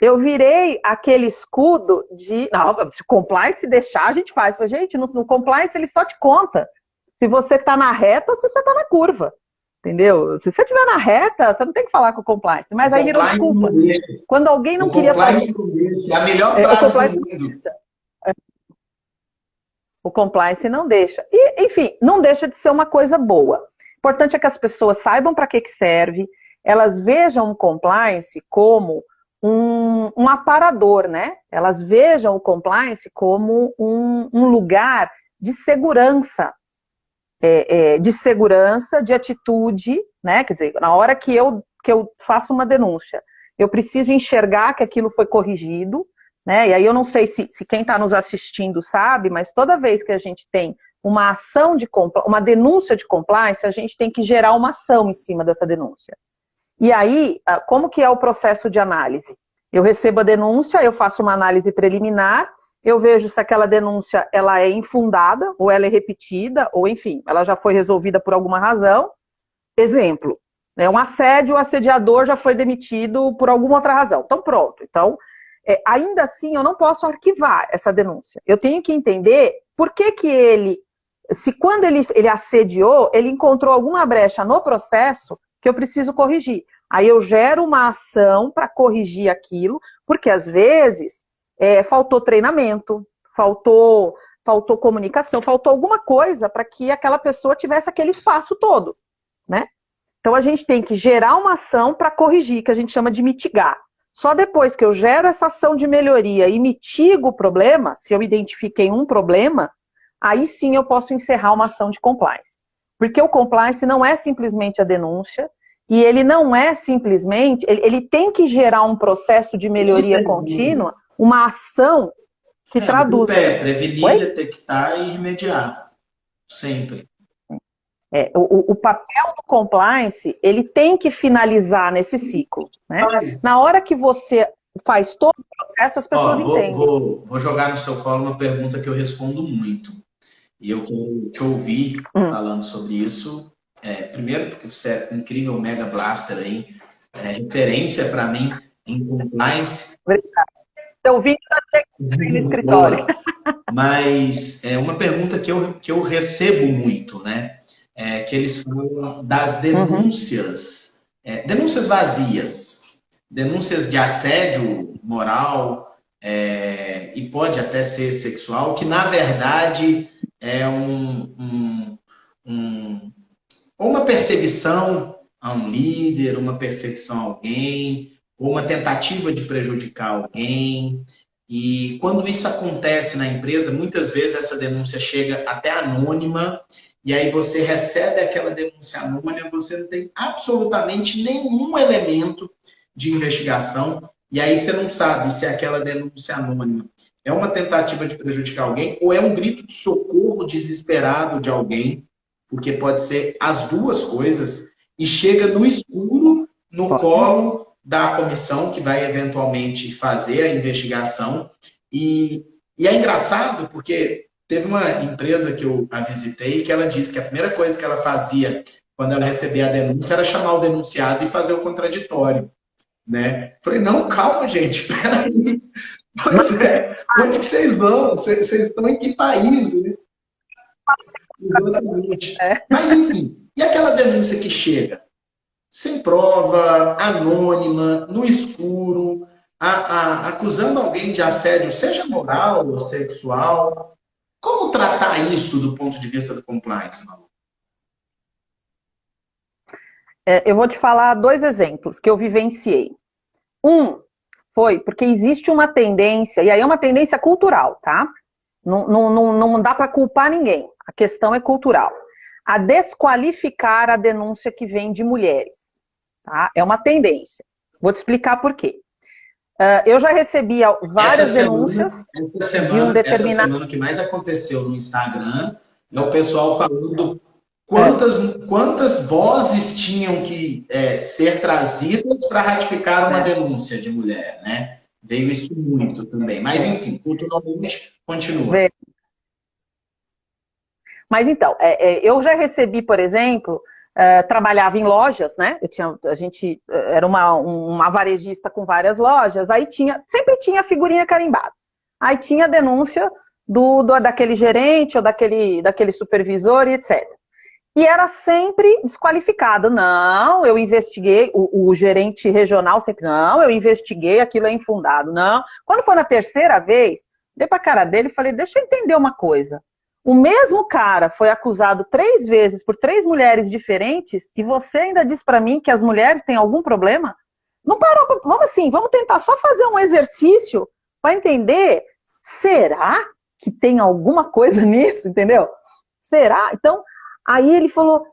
Eu virei aquele escudo de... Não, se o compliance deixar, a gente faz. Gente, no compliance ele só te conta se você está na reta ou se você está na curva. Entendeu? Se você estiver na reta, você não tem que falar com o compliance. Mas aí virou desculpa. Quando alguém não queria fazer... É a melhor frase do mundo. O compliance não deixa. E, enfim, não deixa de ser uma coisa boa. O importante é que as pessoas saibam para que serve, elas vejam o compliance como um aparador, né? Elas vejam o compliance como um lugar de segurança, de atitude, né? Quer dizer, na hora que eu faço uma denúncia, eu preciso enxergar que aquilo foi corrigido, né? E aí eu não sei se quem está nos assistindo sabe, mas toda vez que a gente tem uma ação uma denúncia de compliance, a gente tem que gerar uma ação em cima dessa denúncia. E aí, como que é o processo de análise? Eu recebo a denúncia, eu faço uma análise preliminar, eu vejo se aquela denúncia ela é infundada, ou ela é repetida, ou enfim, ela já foi resolvida por alguma razão. Exemplo, um assédio, o assediador já foi demitido por alguma outra razão. Então pronto, então... ainda assim, eu não posso arquivar essa denúncia. Eu tenho que entender por que quando ele assediou, ele encontrou alguma brecha no processo que eu preciso corrigir. Aí eu gero uma ação para corrigir aquilo, porque às vezes faltou treinamento, faltou comunicação, faltou alguma coisa para que aquela pessoa tivesse aquele espaço todo, né? Então a gente tem que gerar uma ação para corrigir, que a gente chama de mitigar. Só depois que eu gero essa ação de melhoria e mitigo o problema, se eu identifiquei um problema, aí sim eu posso encerrar uma ação de compliance. Porque o compliance não é simplesmente a denúncia, e ele não é simplesmente, ele tem que gerar um processo de melhoria contínua, uma ação que O traduz truque é isso. prevenir, Oi? detectar e remediar. Sempre. O papel do compliance, ele tem que finalizar nesse ciclo, né? Faz. Na hora que você faz todo o processo, as pessoas Ó, entendem. vou jogar no seu colo uma pergunta que eu respondo muito. E eu quero te ouvir Hum. falando sobre isso. Primeiro, porque você é incrível, mega blaster aí, referência para mim em compliance. Eu vim no escritório. Boa. Mas é uma pergunta que eu recebo muito, né? Que eles falam das Uhum. denúncias, denúncias vazias, denúncias de assédio moral, e pode até ser sexual, que na verdade é ou uma perseguição a um líder, uma perseguição a alguém, ou uma tentativa de prejudicar alguém. E quando isso acontece na empresa, muitas vezes essa denúncia chega até anônima, e aí você recebe aquela denúncia anônima, você não tem absolutamente nenhum elemento de investigação, e aí você não sabe se aquela denúncia anônima é uma tentativa de prejudicar alguém ou é um grito de socorro desesperado de alguém, porque pode ser as duas coisas, e chega no escuro, no colo da comissão que vai eventualmente fazer a investigação. E é engraçado porque teve uma empresa que eu a visitei que ela disse que a primeira coisa que ela fazia quando ela recebia a denúncia era chamar o denunciado e fazer o contraditório, né? Falei, não, calma, gente, peraí. Pois é, onde que vocês vão? Vocês estão em que país, né? Exatamente. É. Mas, enfim, e aquela denúncia que chega? Sem prova, anônima, no escuro, acusando alguém de assédio, seja moral ou sexual. Como tratar isso do ponto de vista do compliance, Malu? Eu vou te falar dois exemplos que eu vivenciei. Um foi porque existe uma tendência, e aí é uma tendência cultural, tá? Não dá para culpar ninguém. A questão é cultural. A desqualificar a denúncia que vem de mulheres. Tá? É uma tendência. Vou te explicar por quê. Eu já recebi várias denúncias de um Essa determinado... semana o que mais aconteceu no Instagram é o pessoal falando quantas vozes tinham que ser trazidas para ratificar uma denúncia de mulher, né? Veio isso muito também. Mas, enfim, culturalmente, continua. Mas então, eu já recebi, por exemplo, trabalhava em lojas, né? A gente era uma varejista com várias lojas, aí sempre tinha figurinha carimbada. Aí tinha a denúncia daquele gerente ou daquele supervisor e etc. E era sempre desqualificado. Não, eu investiguei, o gerente regional sempre, não, eu investiguei, aquilo é infundado. Não. Quando foi na terceira vez, dei pra cara dele e falei, deixa eu entender uma coisa. O mesmo cara foi acusado 3 vezes por 3 mulheres diferentes e você ainda diz para mim que as mulheres têm algum problema? Não parou, vamos tentar só fazer um exercício para entender, será que tem alguma coisa nisso, entendeu? Será? Então, aí ele falou,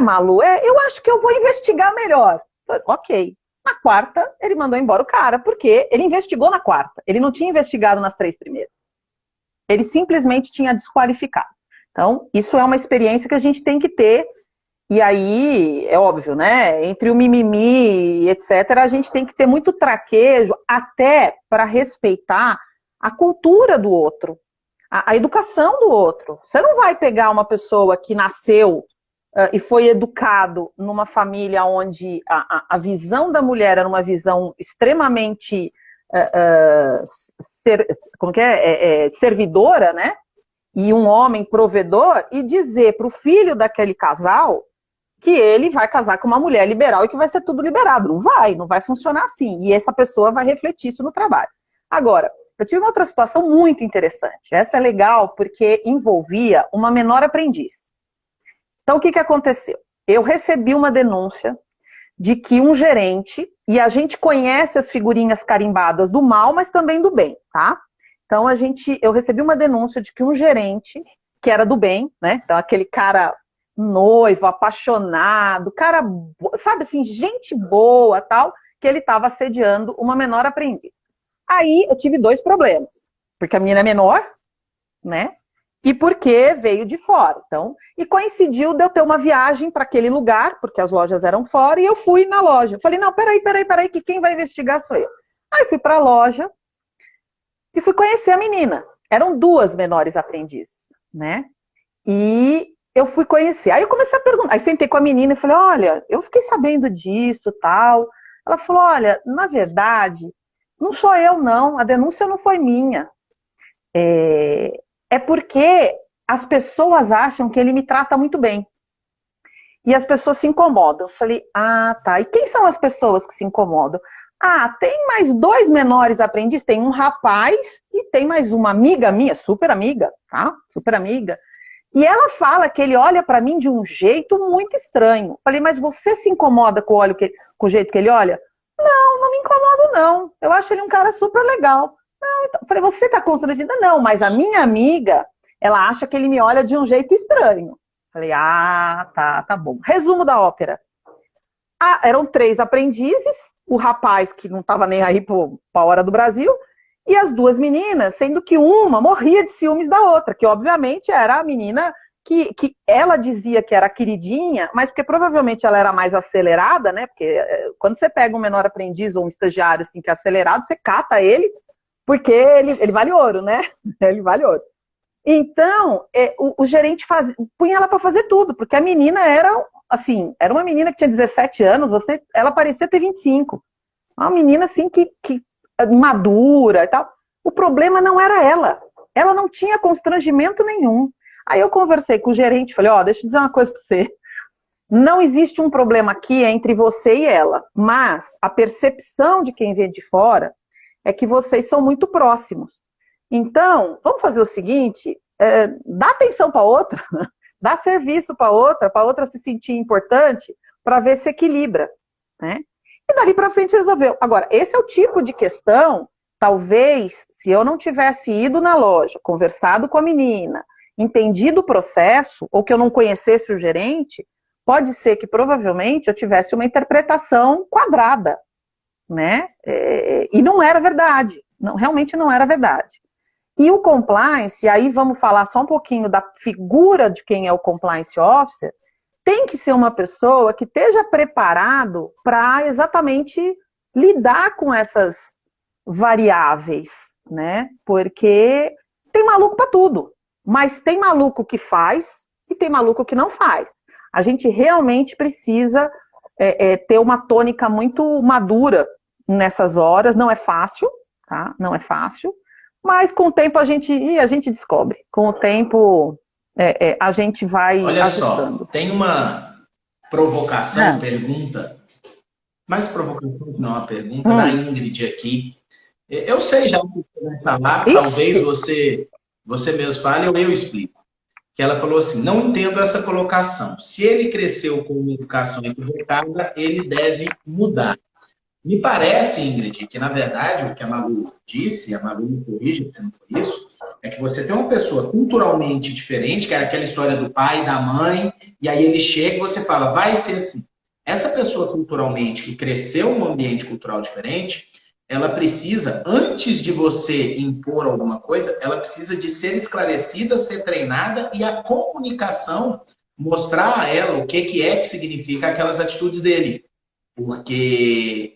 Malu, eu acho que eu vou investigar melhor. Falei, ok. Na quarta, ele mandou embora o cara, porque ele investigou na quarta. Ele não tinha investigado nas 3 primeiras. Ele simplesmente tinha desqualificado. Então, isso é uma experiência que a gente tem que ter, e aí, é óbvio, né? Entre o mimimi, etc., a gente tem que ter muito traquejo, até para respeitar a cultura do outro, a educação do outro. Você não vai pegar uma pessoa que nasceu e foi educado numa família onde a visão da mulher era uma visão extremamente servidora, né? E um homem provedor, e dizer para o filho daquele casal que ele vai casar com uma mulher liberal e que vai ser tudo liberado. Não vai funcionar assim. E essa pessoa vai refletir isso no trabalho. Agora, eu tive uma outra situação muito interessante. Essa é legal porque envolvia uma menor aprendiz. Então, o que aconteceu? Eu recebi uma denúncia de que um gerente, e a gente conhece as figurinhas carimbadas do mal, mas também do bem, tá? Então, eu recebi uma denúncia de que um gerente, que era do bem, né? Então, aquele cara noivo, apaixonado, cara, sabe assim, gente boa, tal, que ele estava assediando uma menor aprendiz. Aí, eu tive 2 problemas. porque a menina é menor, né? E porque veio de fora. Então, e coincidiu de eu ter uma viagem para aquele lugar, porque as lojas eram fora, e eu fui na loja. Eu falei, não, peraí, que quem vai investigar sou eu. Aí fui para a loja e fui conhecer a menina. Eram 2 menores aprendizes, né? E eu fui conhecer. Aí eu comecei a perguntar. Aí sentei com a menina e falei, olha, eu fiquei sabendo disso, tal. Ela falou, olha, na verdade, não sou eu, não. A denúncia não foi minha. É porque as pessoas acham que ele me trata muito bem. E as pessoas se incomodam. Eu falei, ah, tá. E quem são as pessoas que se incomodam? Ah, tem mais 2 menores aprendizes. Tem um rapaz e tem mais uma amiga minha, super amiga, tá? Super amiga. E ela fala que ele olha pra mim de um jeito muito estranho. Eu falei, mas você se incomoda com com o jeito que ele olha? Não, não me incomodo, não. Eu acho ele um cara super legal. Não, então, eu falei, você tá constrangida? Não, mas a minha amiga, ela acha que ele me olha de um jeito estranho. Eu falei, ah, tá bom. Resumo da ópera. Ah, eram 3 aprendizes, o rapaz que não estava nem aí para a hora do Brasil, e as 2 meninas, sendo que uma morria de ciúmes da outra, que obviamente era a menina que ela dizia que era queridinha, mas porque provavelmente ela era mais acelerada, né? Porque quando você pega um menor aprendiz ou um estagiário assim que é acelerado, você cata ele, porque ele vale ouro, né? Ele vale ouro. Então, o gerente punha ela para fazer tudo, porque a menina era, assim, era uma menina que tinha 17 anos, ela parecia ter 25. Uma menina, assim, que madura e tal. O problema não era ela. Ela não tinha constrangimento nenhum. Aí eu conversei com o gerente, falei, ó, deixa eu dizer uma coisa para você. Não existe um problema aqui entre você e ela, mas a percepção de quem vê de fora é que vocês são muito próximos. Então, vamos fazer o seguinte, dá atenção para outra, dá serviço para outra se sentir importante, para ver se equilibra, né? E dali para frente resolveu. Agora, esse é o tipo de questão, talvez, se eu não tivesse ido na loja, conversado com a menina, entendido o processo, ou que eu não conhecesse o gerente, pode ser que provavelmente eu tivesse uma interpretação quadrada, né? E não era verdade, realmente não era verdade. E o compliance, aí vamos falar só um pouquinho da figura de quem é o compliance officer, tem que ser uma pessoa que esteja preparado para exatamente lidar com essas variáveis, né? Porque tem maluco para tudo, mas tem maluco que faz e tem maluco que não faz. A gente realmente precisa ter uma tônica muito madura nessas horas, não é fácil, tá? Não é fácil. Mas com o tempo a gente descobre. Com o tempo a gente vai ajustando. Olha só, tem uma provocação, pergunta, mais provocação que não uma pergunta, da Ingrid aqui. Eu sei já o que você vai falar, talvez você mesmo fale ou eu explico. Que ela falou assim, não entendo essa colocação. Se ele cresceu com uma educação equivocada, ele deve mudar. Me parece, Ingrid, que na verdade o que a Malu disse, a Malu me corrige se não foi isso, é que você tem uma pessoa culturalmente diferente, que era aquela história do pai e da mãe, e aí ele chega e você fala, vai ser assim. Essa pessoa culturalmente que cresceu num ambiente cultural diferente, ela precisa, antes de você impor alguma coisa, ela precisa de ser esclarecida, ser treinada e a comunicação mostrar a ela o que significa aquelas atitudes dele. Porque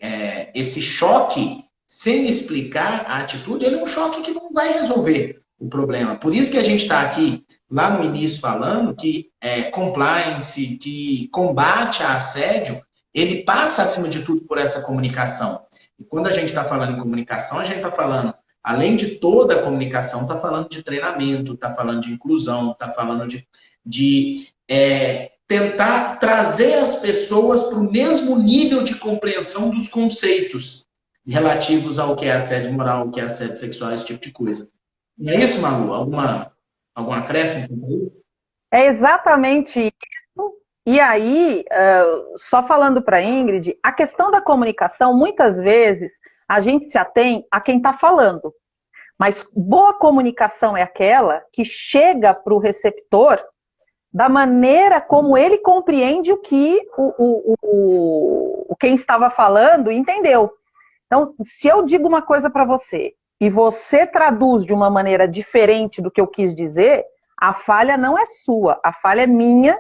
esse choque, sem explicar a atitude, ele é um choque que não vai resolver o problema. Por isso que a gente está aqui, lá no início, falando que compliance, que combate a assédio, ele passa, acima de tudo, por essa comunicação. E quando a gente está falando em comunicação, a gente está falando, além de toda a comunicação, está falando de treinamento, está falando de inclusão, está falando de tentar trazer as pessoas para o mesmo nível de compreensão dos conceitos relativos ao que é assédio moral, ao que é assédio sexual, esse tipo de coisa. Não é isso, Malu? Algum acréscimo? É exatamente isso. E aí, só falando para a Ingrid, a questão da comunicação, muitas vezes, a gente se atém a quem está falando. Mas boa comunicação é aquela que chega para o receptor da maneira como ele compreende o que quem estava falando entendeu. Então, se eu digo uma coisa para você e você traduz de uma maneira diferente do que eu quis dizer, a falha não é sua, a falha é minha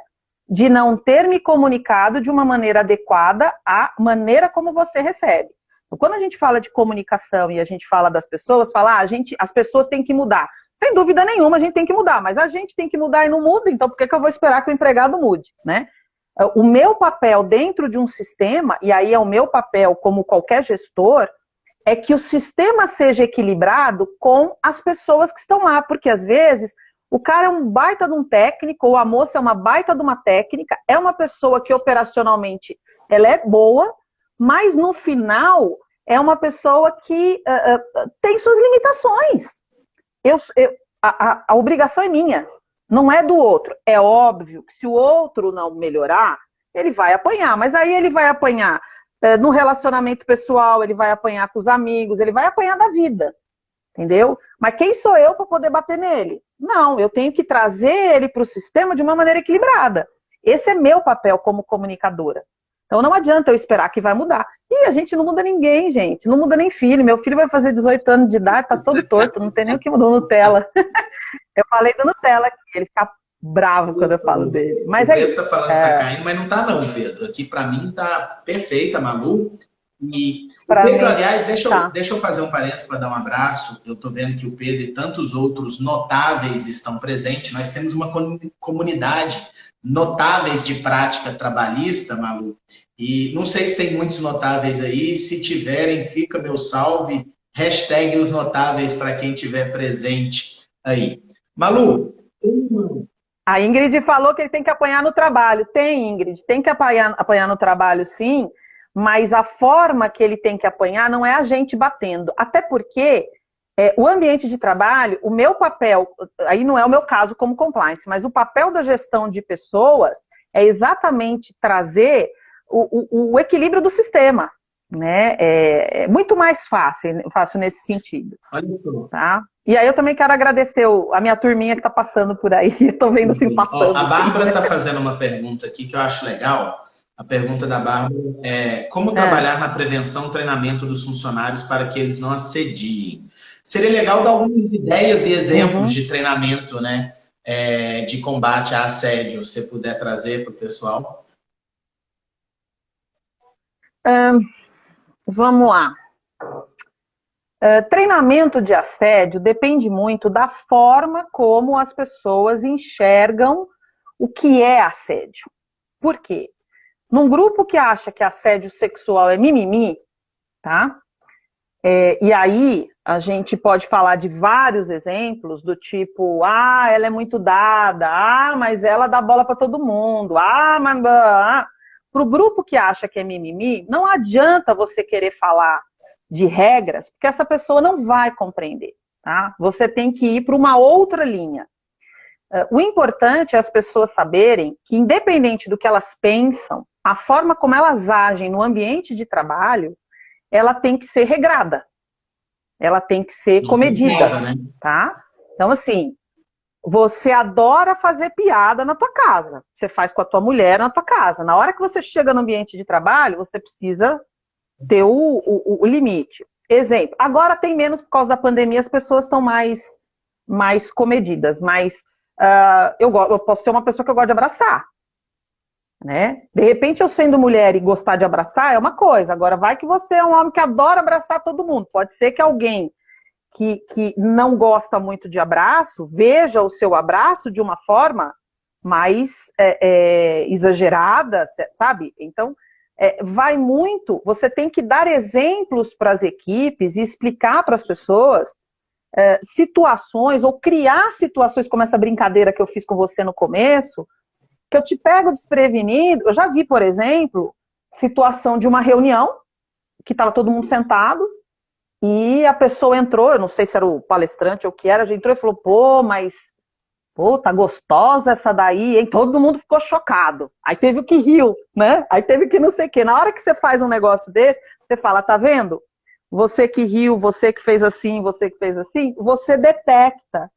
de não ter me comunicado de uma maneira adequada à maneira como você recebe. Então, quando a gente fala de comunicação e a gente fala das pessoas, fala, as pessoas têm que mudar. Sem dúvida nenhuma, a gente tem que mudar, mas a gente tem que mudar e não muda, então por que eu vou esperar que o empregado mude, né? O meu papel dentro de um sistema, e aí é o meu papel como qualquer gestor, é que o sistema seja equilibrado com as pessoas que estão lá, porque às vezes o cara é um baita de um técnico, ou a moça é uma baita de uma técnica, é uma pessoa que operacionalmente ela é boa, mas no final é uma pessoa que tem suas limitações. A obrigação é minha, não é do outro. É óbvio que se o outro não melhorar, ele vai apanhar, mas aí ele vai apanhar no relacionamento pessoal, ele vai apanhar com os amigos, ele vai apanhar da vida, entendeu? Mas quem sou eu para poder bater nele? Não, eu tenho que trazer ele para o sistema de uma maneira equilibrada. Esse é meu papel como comunicadora. Então não adianta eu esperar que vai mudar. E a gente não muda ninguém, gente. Não muda nem filho. Meu filho vai fazer 18 anos de idade, tá todo torto, não tem nem o que mudar no Nutella. Eu falei do Nutella aqui, ele fica bravo quando eu falo dele. Mas o Pedro tá falando que tá caindo, mas não tá não, Pedro. Aqui para mim tá perfeita, Malu. E o Pedro, aliás, deixa eu fazer um parênteses para dar um abraço. Eu estou vendo que o Pedro e tantos outros notáveis estão presentes. Nós temos uma comunidade notáveis de prática trabalhista, Malu. E não sei se tem muitos notáveis aí. Se tiverem, fica meu salve. Hashtag os notáveis para quem estiver presente aí. Malu. A Ingrid falou que ele tem que apanhar no trabalho. Tem, Ingrid, tem que apanhar no trabalho, sim. Mas a forma que ele tem que apanhar não é a gente batendo. Até porque o ambiente de trabalho, o meu papel, aí não é o meu caso como compliance, mas o papel da gestão de pessoas é exatamente trazer o equilíbrio do sistema. Né? É muito mais fácil nesse sentido. Tá? E aí eu também quero agradecer a minha turminha que está passando por aí. Estou vendo assim passando. A Bárbara está fazendo uma pergunta aqui que eu acho legal. A pergunta da Bárbara é como trabalhar na prevenção e treinamento dos funcionários para que eles não assediem. Seria legal dar algumas ideias e exemplos de treinamento, né, de combate a assédio, se você puder trazer para o pessoal. Vamos lá. Treinamento de assédio depende muito da forma como as pessoas enxergam o que é assédio. Por quê? Num grupo que acha que assédio sexual é mimimi, tá? E aí a gente pode falar de vários exemplos do tipo, ela é muito dada, mas ela dá bola para todo mundo, mas... Para o grupo que acha que é mimimi, não adianta você querer falar de regras, porque essa pessoa não vai compreender, tá? Você tem que ir para uma outra linha. O importante é as pessoas saberem que, independente do que elas pensam, a forma como elas agem no ambiente de trabalho, ela tem que ser regrada. Ela tem que ser comedida, tá? Então, assim, você adora fazer piada na tua casa. Você faz com a tua mulher na tua casa. Na hora que você chega no ambiente de trabalho, você precisa ter o limite. Exemplo, agora tem menos por causa da pandemia, as pessoas estão mais comedidas, mas eu posso ser uma pessoa que eu gosto de abraçar. Né? De repente, eu sendo mulher e gostar de abraçar é uma coisa. Agora, vai que você é um homem que adora abraçar todo mundo. Pode ser que alguém que não gosta muito de abraço veja o seu abraço de uma forma mais exagerada, sabe? Então, vai muito. Você tem que dar exemplos para as equipes e explicar para as pessoas situações, ou criar situações como essa brincadeira que eu fiz com você no começo, que eu te pego desprevenido. Eu já vi, por exemplo, situação de uma reunião, que estava todo mundo sentado, e a pessoa entrou, eu não sei se era o palestrante ou o que era, já entrou e falou, tá gostosa essa daí, hein? Todo mundo ficou chocado. Aí teve o que riu, né? Aí teve o que não sei o quê. Na hora que você faz um negócio desse, você fala, tá vendo? Você que riu, você que fez assim, você detecta.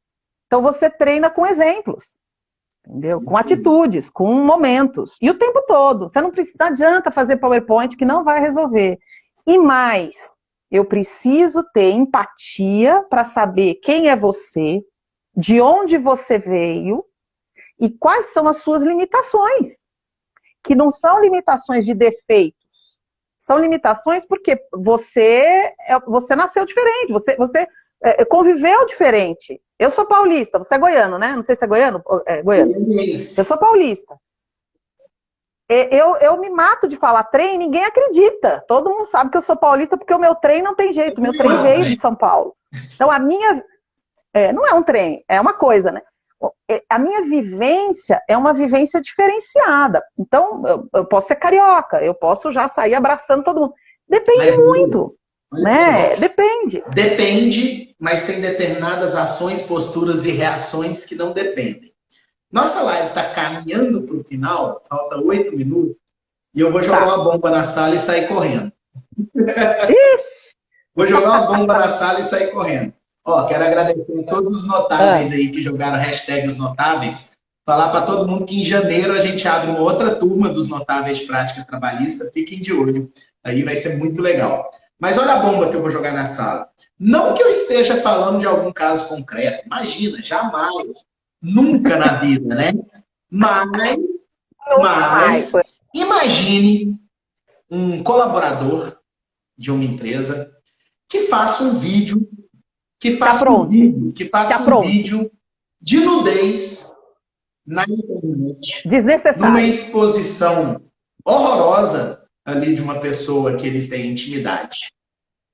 Então você treina com exemplos. Entendeu? Com atitudes, com momentos. E o tempo todo. Você não adianta fazer PowerPoint que não vai resolver. E mais, eu preciso ter empatia para saber quem é você, de onde você veio e quais são as suas limitações, que não são limitações de defeitos, são limitações porque você nasceu diferente, você conviveu diferente. Eu sou paulista, você é goiano, né? Não sei se é goiano. É, goiano. Eu sou paulista. Eu me mato de falar trem e ninguém acredita. Todo mundo sabe que eu sou paulista porque o meu trem não tem jeito. O meu trem veio de São Paulo. Então a minha... não é um trem, é uma coisa, né? A minha vivência é uma vivência diferenciada. Então, eu posso ser carioca, eu posso já sair abraçando todo mundo. Depende muito, né? Depende. Depende, mas tem determinadas ações, posturas e reações que não dependem. Nossa live está caminhando para o final, falta 8 minutos, e eu vou jogar uma bomba na sala e sair correndo. Ixi. Vou jogar uma bomba na sala e sair correndo. Ó, quero agradecer a todos os notáveis aí que jogaram hashtag os notáveis. Falar para todo mundo que em janeiro a gente abre uma outra turma dos notáveis prática trabalhista. Fiquem de olho. Aí vai ser muito legal. Mas olha a bomba que eu vou jogar na sala. Não que eu esteja falando de algum caso concreto. Imagina, jamais. Nunca na vida, né? Mas imagine um colaborador de uma empresa que faça um vídeo que faça um vídeo de nudez na internet. Desnecessário. Numa exposição horrorosa ali de uma pessoa que ele tem intimidade.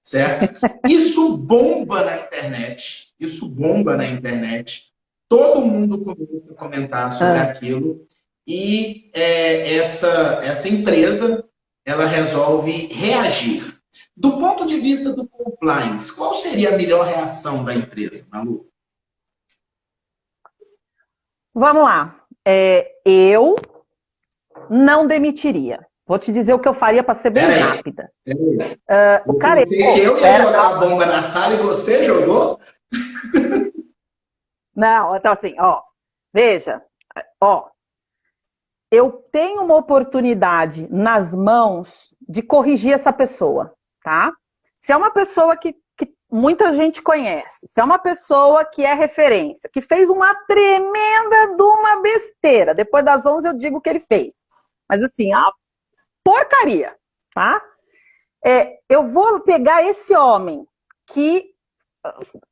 Certo? Isso bomba na internet. Isso bomba na internet. Todo mundo começa a comentar sobre aquilo. E essa empresa, ela resolve reagir. Do ponto de vista do compliance, qual seria a melhor reação da empresa, Malu? Vamos lá. Eu não demitiria. Vou te dizer o que eu faria para ser bem rápida. Eu ia jogar a bomba na sala e você jogou? Não, então assim, veja, eu tenho uma oportunidade nas mãos de corrigir essa pessoa, tá? Se é uma pessoa que muita gente conhece, se é uma pessoa que é referência, que fez uma tremenda de uma besteira, depois das 11 eu digo o que ele fez, mas assim, a porcaria, tá? Eu vou pegar esse homem que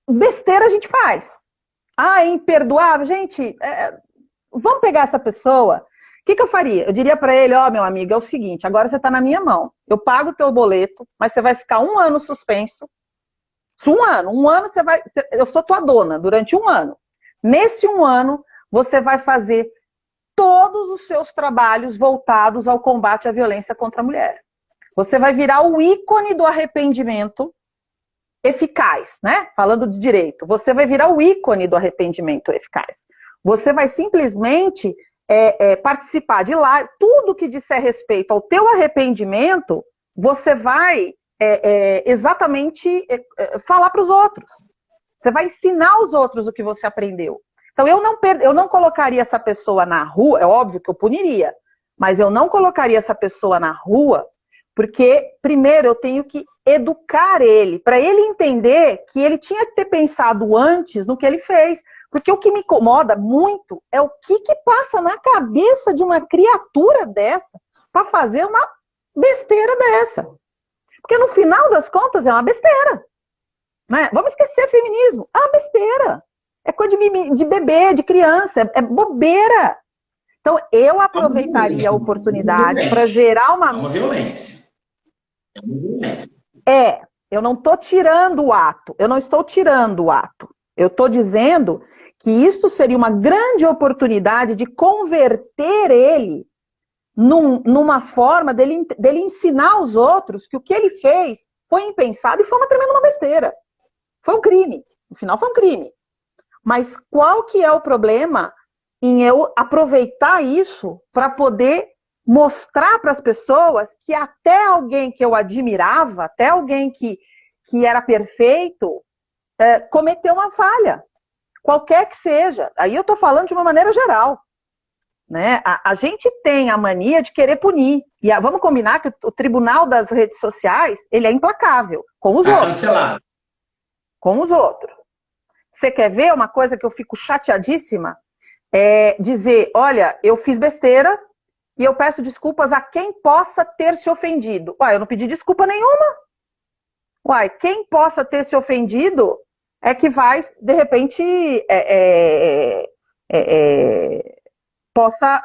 besteira a gente faz. É imperdoável, gente, vamos pegar essa pessoa. O que eu faria? Eu diria para ele, meu amigo, é o seguinte, agora você está na minha mão. Eu pago o teu boleto, mas você vai ficar 1 ano suspenso. Um ano você vai... Eu sou tua dona durante 1 ano. Nesse 1 ano, você vai fazer todos os seus trabalhos voltados ao combate à violência contra a mulher. Você vai virar o ícone do arrependimento eficaz, né? Falando de direito. Você vai virar o ícone do arrependimento eficaz. Você vai simplesmente... participar de live, tudo que disser respeito ao teu arrependimento, você vai exatamente falar para os outros. Você vai ensinar os outros o que você aprendeu. Então, eu não colocaria essa pessoa na rua, é óbvio que eu puniria, mas eu não colocaria essa pessoa na rua, porque, primeiro, eu tenho que educar ele, para ele entender que ele tinha que ter pensado antes no que ele fez. Porque o que me incomoda muito é o que passa na cabeça de uma criatura dessa para fazer uma besteira dessa. Porque no final das contas é uma besteira. Né? Vamos esquecer feminismo. É uma besteira. É coisa de bebê, de criança. É bobeira. Então eu aproveitaria a oportunidade para gerar uma... É uma violência. É uma violência. Eu não estou tirando o ato. Eu não estou tirando o ato. Eu estou dizendo que isso seria uma grande oportunidade de converter ele numa forma dele ensinar os outros que o que ele fez foi impensado e foi uma tremenda besteira. Foi um crime. No final foi um crime. Mas qual que é o problema em eu aproveitar isso para poder mostrar para as pessoas que até alguém que eu admirava, até alguém que era perfeito, cometeu uma falha, qualquer que seja. Aí eu estou falando de uma maneira geral. Né? A gente tem a mania de querer punir. vamos combinar que o tribunal das redes sociais, ele é implacável com os outros. Cancelado. Com os outros. Você quer ver uma coisa que eu fico chateadíssima? É dizer, olha, eu fiz besteira e eu peço desculpas a quem possa ter se ofendido. Uai, eu não pedi desculpa nenhuma. Uai, quem possa ter se ofendido é que vai, de repente, possa,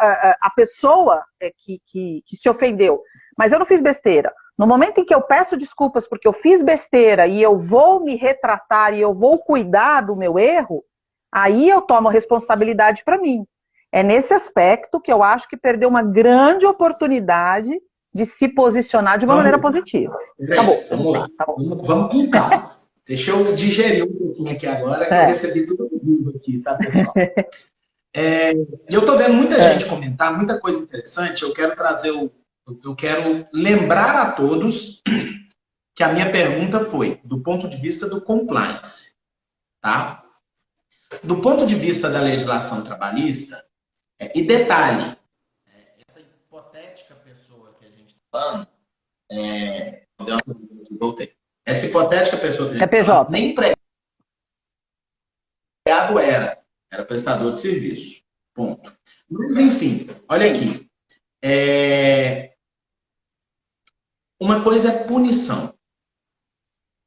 a pessoa que se ofendeu. Mas eu não fiz besteira. No momento em que eu peço desculpas porque eu fiz besteira e eu vou me retratar e eu vou cuidar do meu erro, aí eu tomo a responsabilidade para mim. É nesse aspecto que eu acho que perdeu uma grande oportunidade de se posicionar de uma maneira positiva. Acabou. Vamos lá. Tá bom. Vamos com calma. Deixa eu digerir um pouquinho aqui agora, que eu recebi tudo vivo aqui, tá, pessoal? Eu estou vendo muita gente comentar, muita coisa interessante. Eu quero lembrar a todos que a minha pergunta foi do ponto de vista do compliance, tá? Do ponto de vista da legislação trabalhista, e detalhe, essa hipotética pessoa que a gente está falando, voltei. Essa hipotética pessoa que a gente está falando, nem empregado era prestador de serviço, ponto. Mas, enfim, olha aqui. Uma coisa é punição.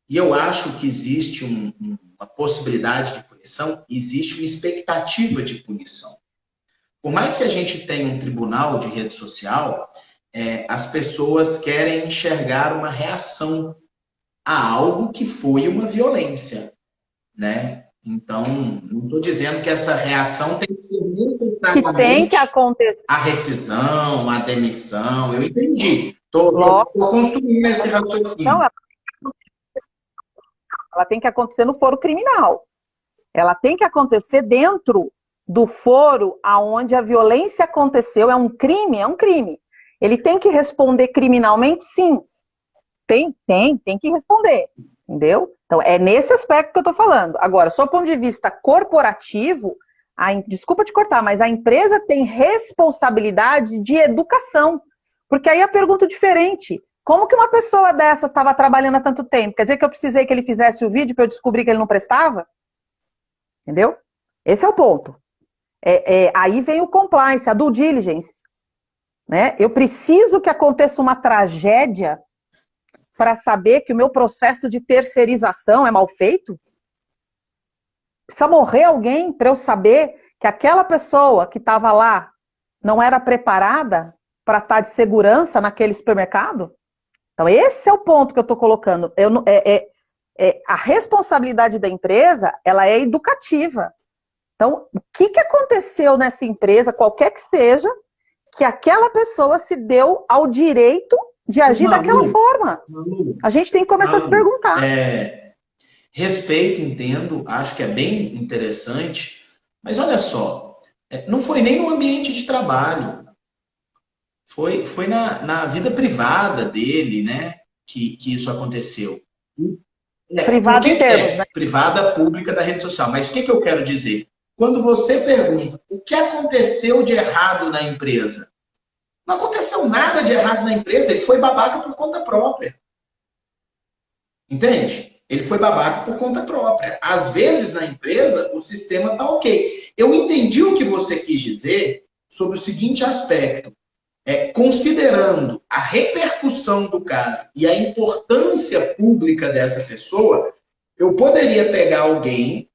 E eu acho que existe uma possibilidade de punição, existe uma expectativa de punição. Por mais que a gente tenha um tribunal de rede social, as pessoas querem enxergar uma reação a algo que foi uma violência, né? Então, não estou dizendo que essa reação tem que ser necessariamente a rescisão, a demissão. Eu entendi. Estou construindo esse raciocínio. Não, ela tem que acontecer no foro criminal. Ela tem que acontecer dentro do foro aonde a violência aconteceu. É um crime? É um crime. Ele tem que responder criminalmente? Sim. Tem que responder. Entendeu? Então, é nesse aspecto que eu estou falando. Agora, sob o ponto de vista corporativo, desculpa te cortar, mas a empresa tem responsabilidade de educação. Porque aí a pergunta é diferente. Como que uma pessoa dessa estava trabalhando há tanto tempo? Quer dizer que eu precisei que ele fizesse o vídeo para eu descobrir que ele não prestava? Entendeu? Esse é o ponto. Aí vem o compliance, a due diligence. Né? Eu preciso que aconteça uma tragédia para saber que o meu processo de terceirização é mal feito? Precisa morrer alguém para eu saber que aquela pessoa que estava lá não era preparada para estar de segurança naquele supermercado? Então, esse é o ponto que eu estou colocando. A responsabilidade da empresa, ela é educativa. Então, o que aconteceu nessa empresa, qualquer que seja, que aquela pessoa se deu ao direito de agir daquela forma? A gente tem que começar a se perguntar. Respeito, entendo, acho que é bem interessante, mas olha só, não foi nem no ambiente de trabalho. Foi na vida privada dele, né, que isso aconteceu. Privada em termos, né? Privada pública da rede social. Mas o que eu quero dizer? Quando você pergunta o que aconteceu de errado na empresa, não aconteceu nada de errado na empresa, ele foi babaca por conta própria. Entende? Ele foi babaca por conta própria. Às vezes, na empresa, o sistema está ok. Eu entendi o que você quis dizer sobre o seguinte aspecto. Considerando a repercussão do caso e a importância pública dessa pessoa, eu poderia pegar alguém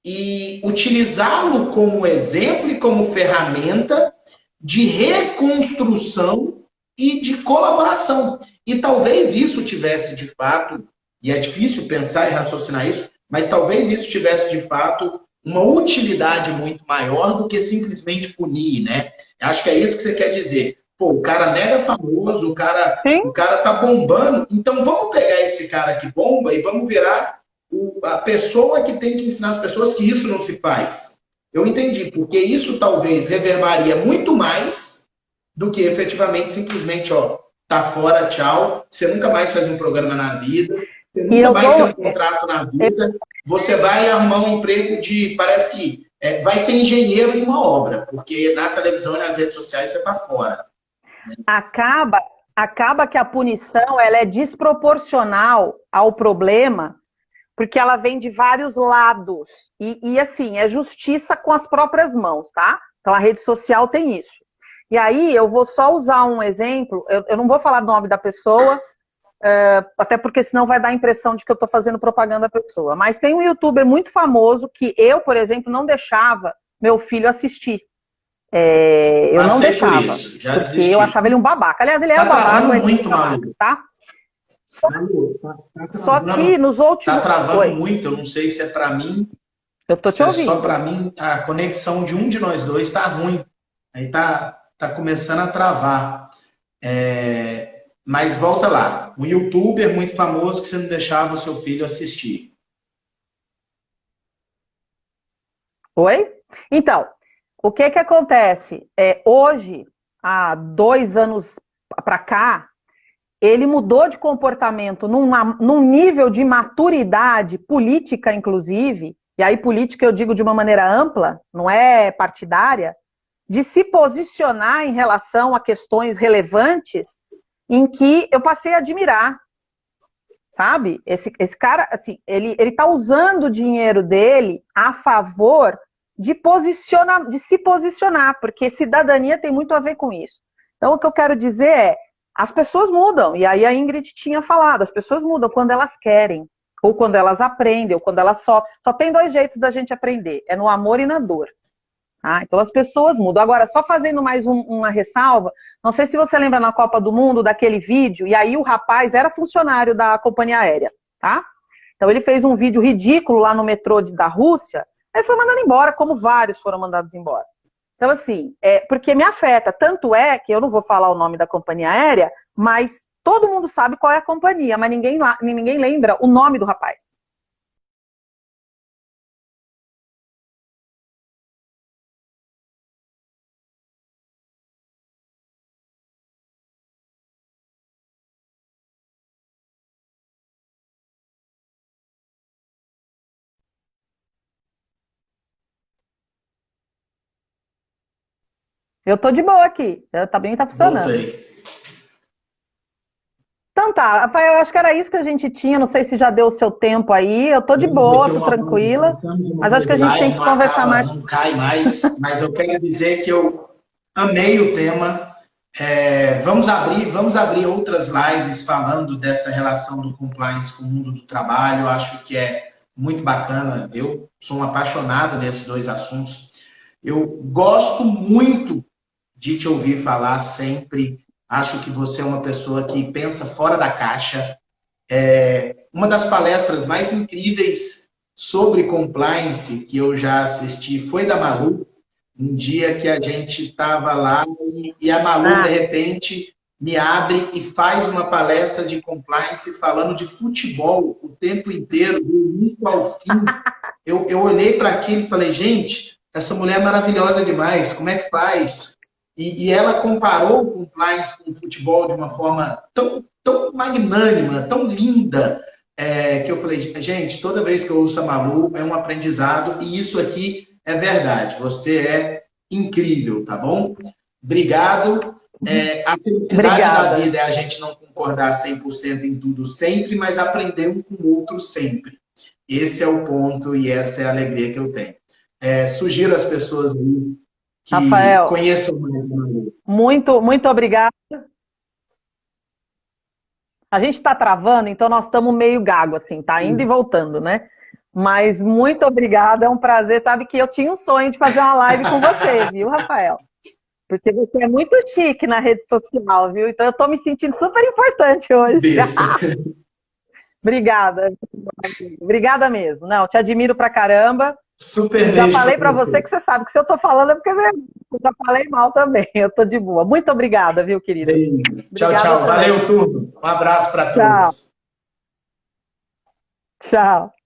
e utilizá-lo como exemplo e como ferramenta de reconstrução e de colaboração. E talvez isso tivesse, de fato, e é difícil pensar e raciocinar isso, mas talvez isso tivesse, de fato, uma utilidade muito maior do que simplesmente punir, né? Acho que é isso que você quer dizer. Pô, o cara mega famoso, o cara tá bombando, então vamos pegar esse cara que bomba e vamos virar a pessoa que tem que ensinar as pessoas que isso não se faz. Eu entendi, porque isso talvez reverbaria muito mais do que efetivamente simplesmente, ó, tá fora, tchau, você nunca mais faz um programa na vida, você nunca mais tem um contrato na vida, você vai arrumar um emprego parece que vai ser engenheiro em uma obra, porque na televisão e nas redes sociais você tá fora. acaba que a punição ela é desproporcional ao problema, porque ela vem de vários lados. E assim, é justiça com as próprias mãos, tá? Então a rede social tem isso. E aí eu vou só usar um exemplo, eu não vou falar do nome da pessoa, até porque senão vai dar a impressão de que eu estou fazendo propaganda da pessoa. Mas tem um youtuber muito famoso que eu, por exemplo, não deixava meu filho assistir. Eu não deixava, porque desisti. Eu achava ele um babaca. Aliás, ele é um babaca, mas muito, Malu. Tá? Só que nos últimos... Tá travando muito, eu não sei se é para mim. Eu tô te ouvindo. Só para mim, a conexão de um de nós dois tá ruim. Aí tá começando a travar. Mas volta lá. Um youtuber muito famoso que você não deixava o seu filho assistir. Oi? Então, o que acontece? Hoje, há 2 anos para cá, ele mudou de comportamento num nível de maturidade política, inclusive, e aí política eu digo de uma maneira ampla, não é partidária, de se posicionar em relação a questões relevantes em que eu passei a admirar, sabe? Esse cara, assim, ele tá usando o dinheiro dele a favor de se posicionar, porque cidadania tem muito a ver com isso. Então, o que eu quero dizer é, as pessoas mudam, e aí a Ingrid tinha falado, as pessoas mudam quando elas querem, ou quando elas aprendem, ou quando elas só tem 2 jeitos da gente aprender, é no amor e na dor. Então as pessoas mudam. Agora, só fazendo mais uma ressalva, não sei se você lembra na Copa do Mundo daquele vídeo, e aí o rapaz era funcionário da companhia aérea, tá? Então ele fez um vídeo ridículo lá no metrô da Rússia, aí foi mandado embora, como vários foram mandados embora. Então assim, porque me afeta, tanto é que eu não vou falar o nome da companhia aérea, mas todo mundo sabe qual é a companhia, mas ninguém lembra o nome do rapaz. Eu tô de boa aqui. Também tá funcionando. Voltei. Então tá, Rafael, eu acho que era isso que a gente tinha. Não sei se já deu o seu tempo aí. Eu tô de boa, tô tranquila. Mas acho que a gente tem que conversar mais. Não cai mais, mas eu quero dizer que eu amei o tema. Vamos abrir outras lives falando dessa relação do compliance com o mundo do trabalho. Eu acho que é muito bacana. Eu sou um apaixonado nesses 2 assuntos. Eu gosto muito de te ouvir falar sempre. Acho que você é uma pessoa que pensa fora da caixa. Uma das palestras mais incríveis sobre compliance que eu já assisti foi da Malu. Um dia que a gente estava lá e a Malu, de repente, me abre e faz uma palestra de compliance falando de futebol o tempo inteiro, do início ao fim. Eu olhei para aquilo e falei, gente, essa mulher é maravilhosa demais, como é que faz? E ela comparou o compliance com o futebol de uma forma tão magnânima, tão linda, que eu falei, gente, toda vez que eu ouço a Malu é um aprendizado, e isso aqui é verdade, você é incrível, tá bom? Obrigado. A felicidade da vida é a gente não concordar 100% em tudo sempre, mas aprender um com o outro sempre. Esse é o ponto e essa é a alegria que eu tenho. Sugiro às pessoas que Rafael, conheçam mais a Malu. Muito obrigada. A gente está travando, então nós estamos meio gago, assim, tá indo e voltando, né? Mas muito obrigada, é um prazer. Sabe que eu tinha um sonho de fazer uma live com você, viu, Rafael? Porque você é muito chique na rede social, viu? Então eu tô me sentindo super importante hoje. Obrigada. Obrigada mesmo. Não, te admiro pra caramba. Super já falei pra você que você sabe que se eu tô falando é porque eu já falei mal também. Eu tô de boa. Muito obrigada, viu, querida? Tchau, tchau. Valeu, tudo. Um abraço pra todos. Tchau. Tchau.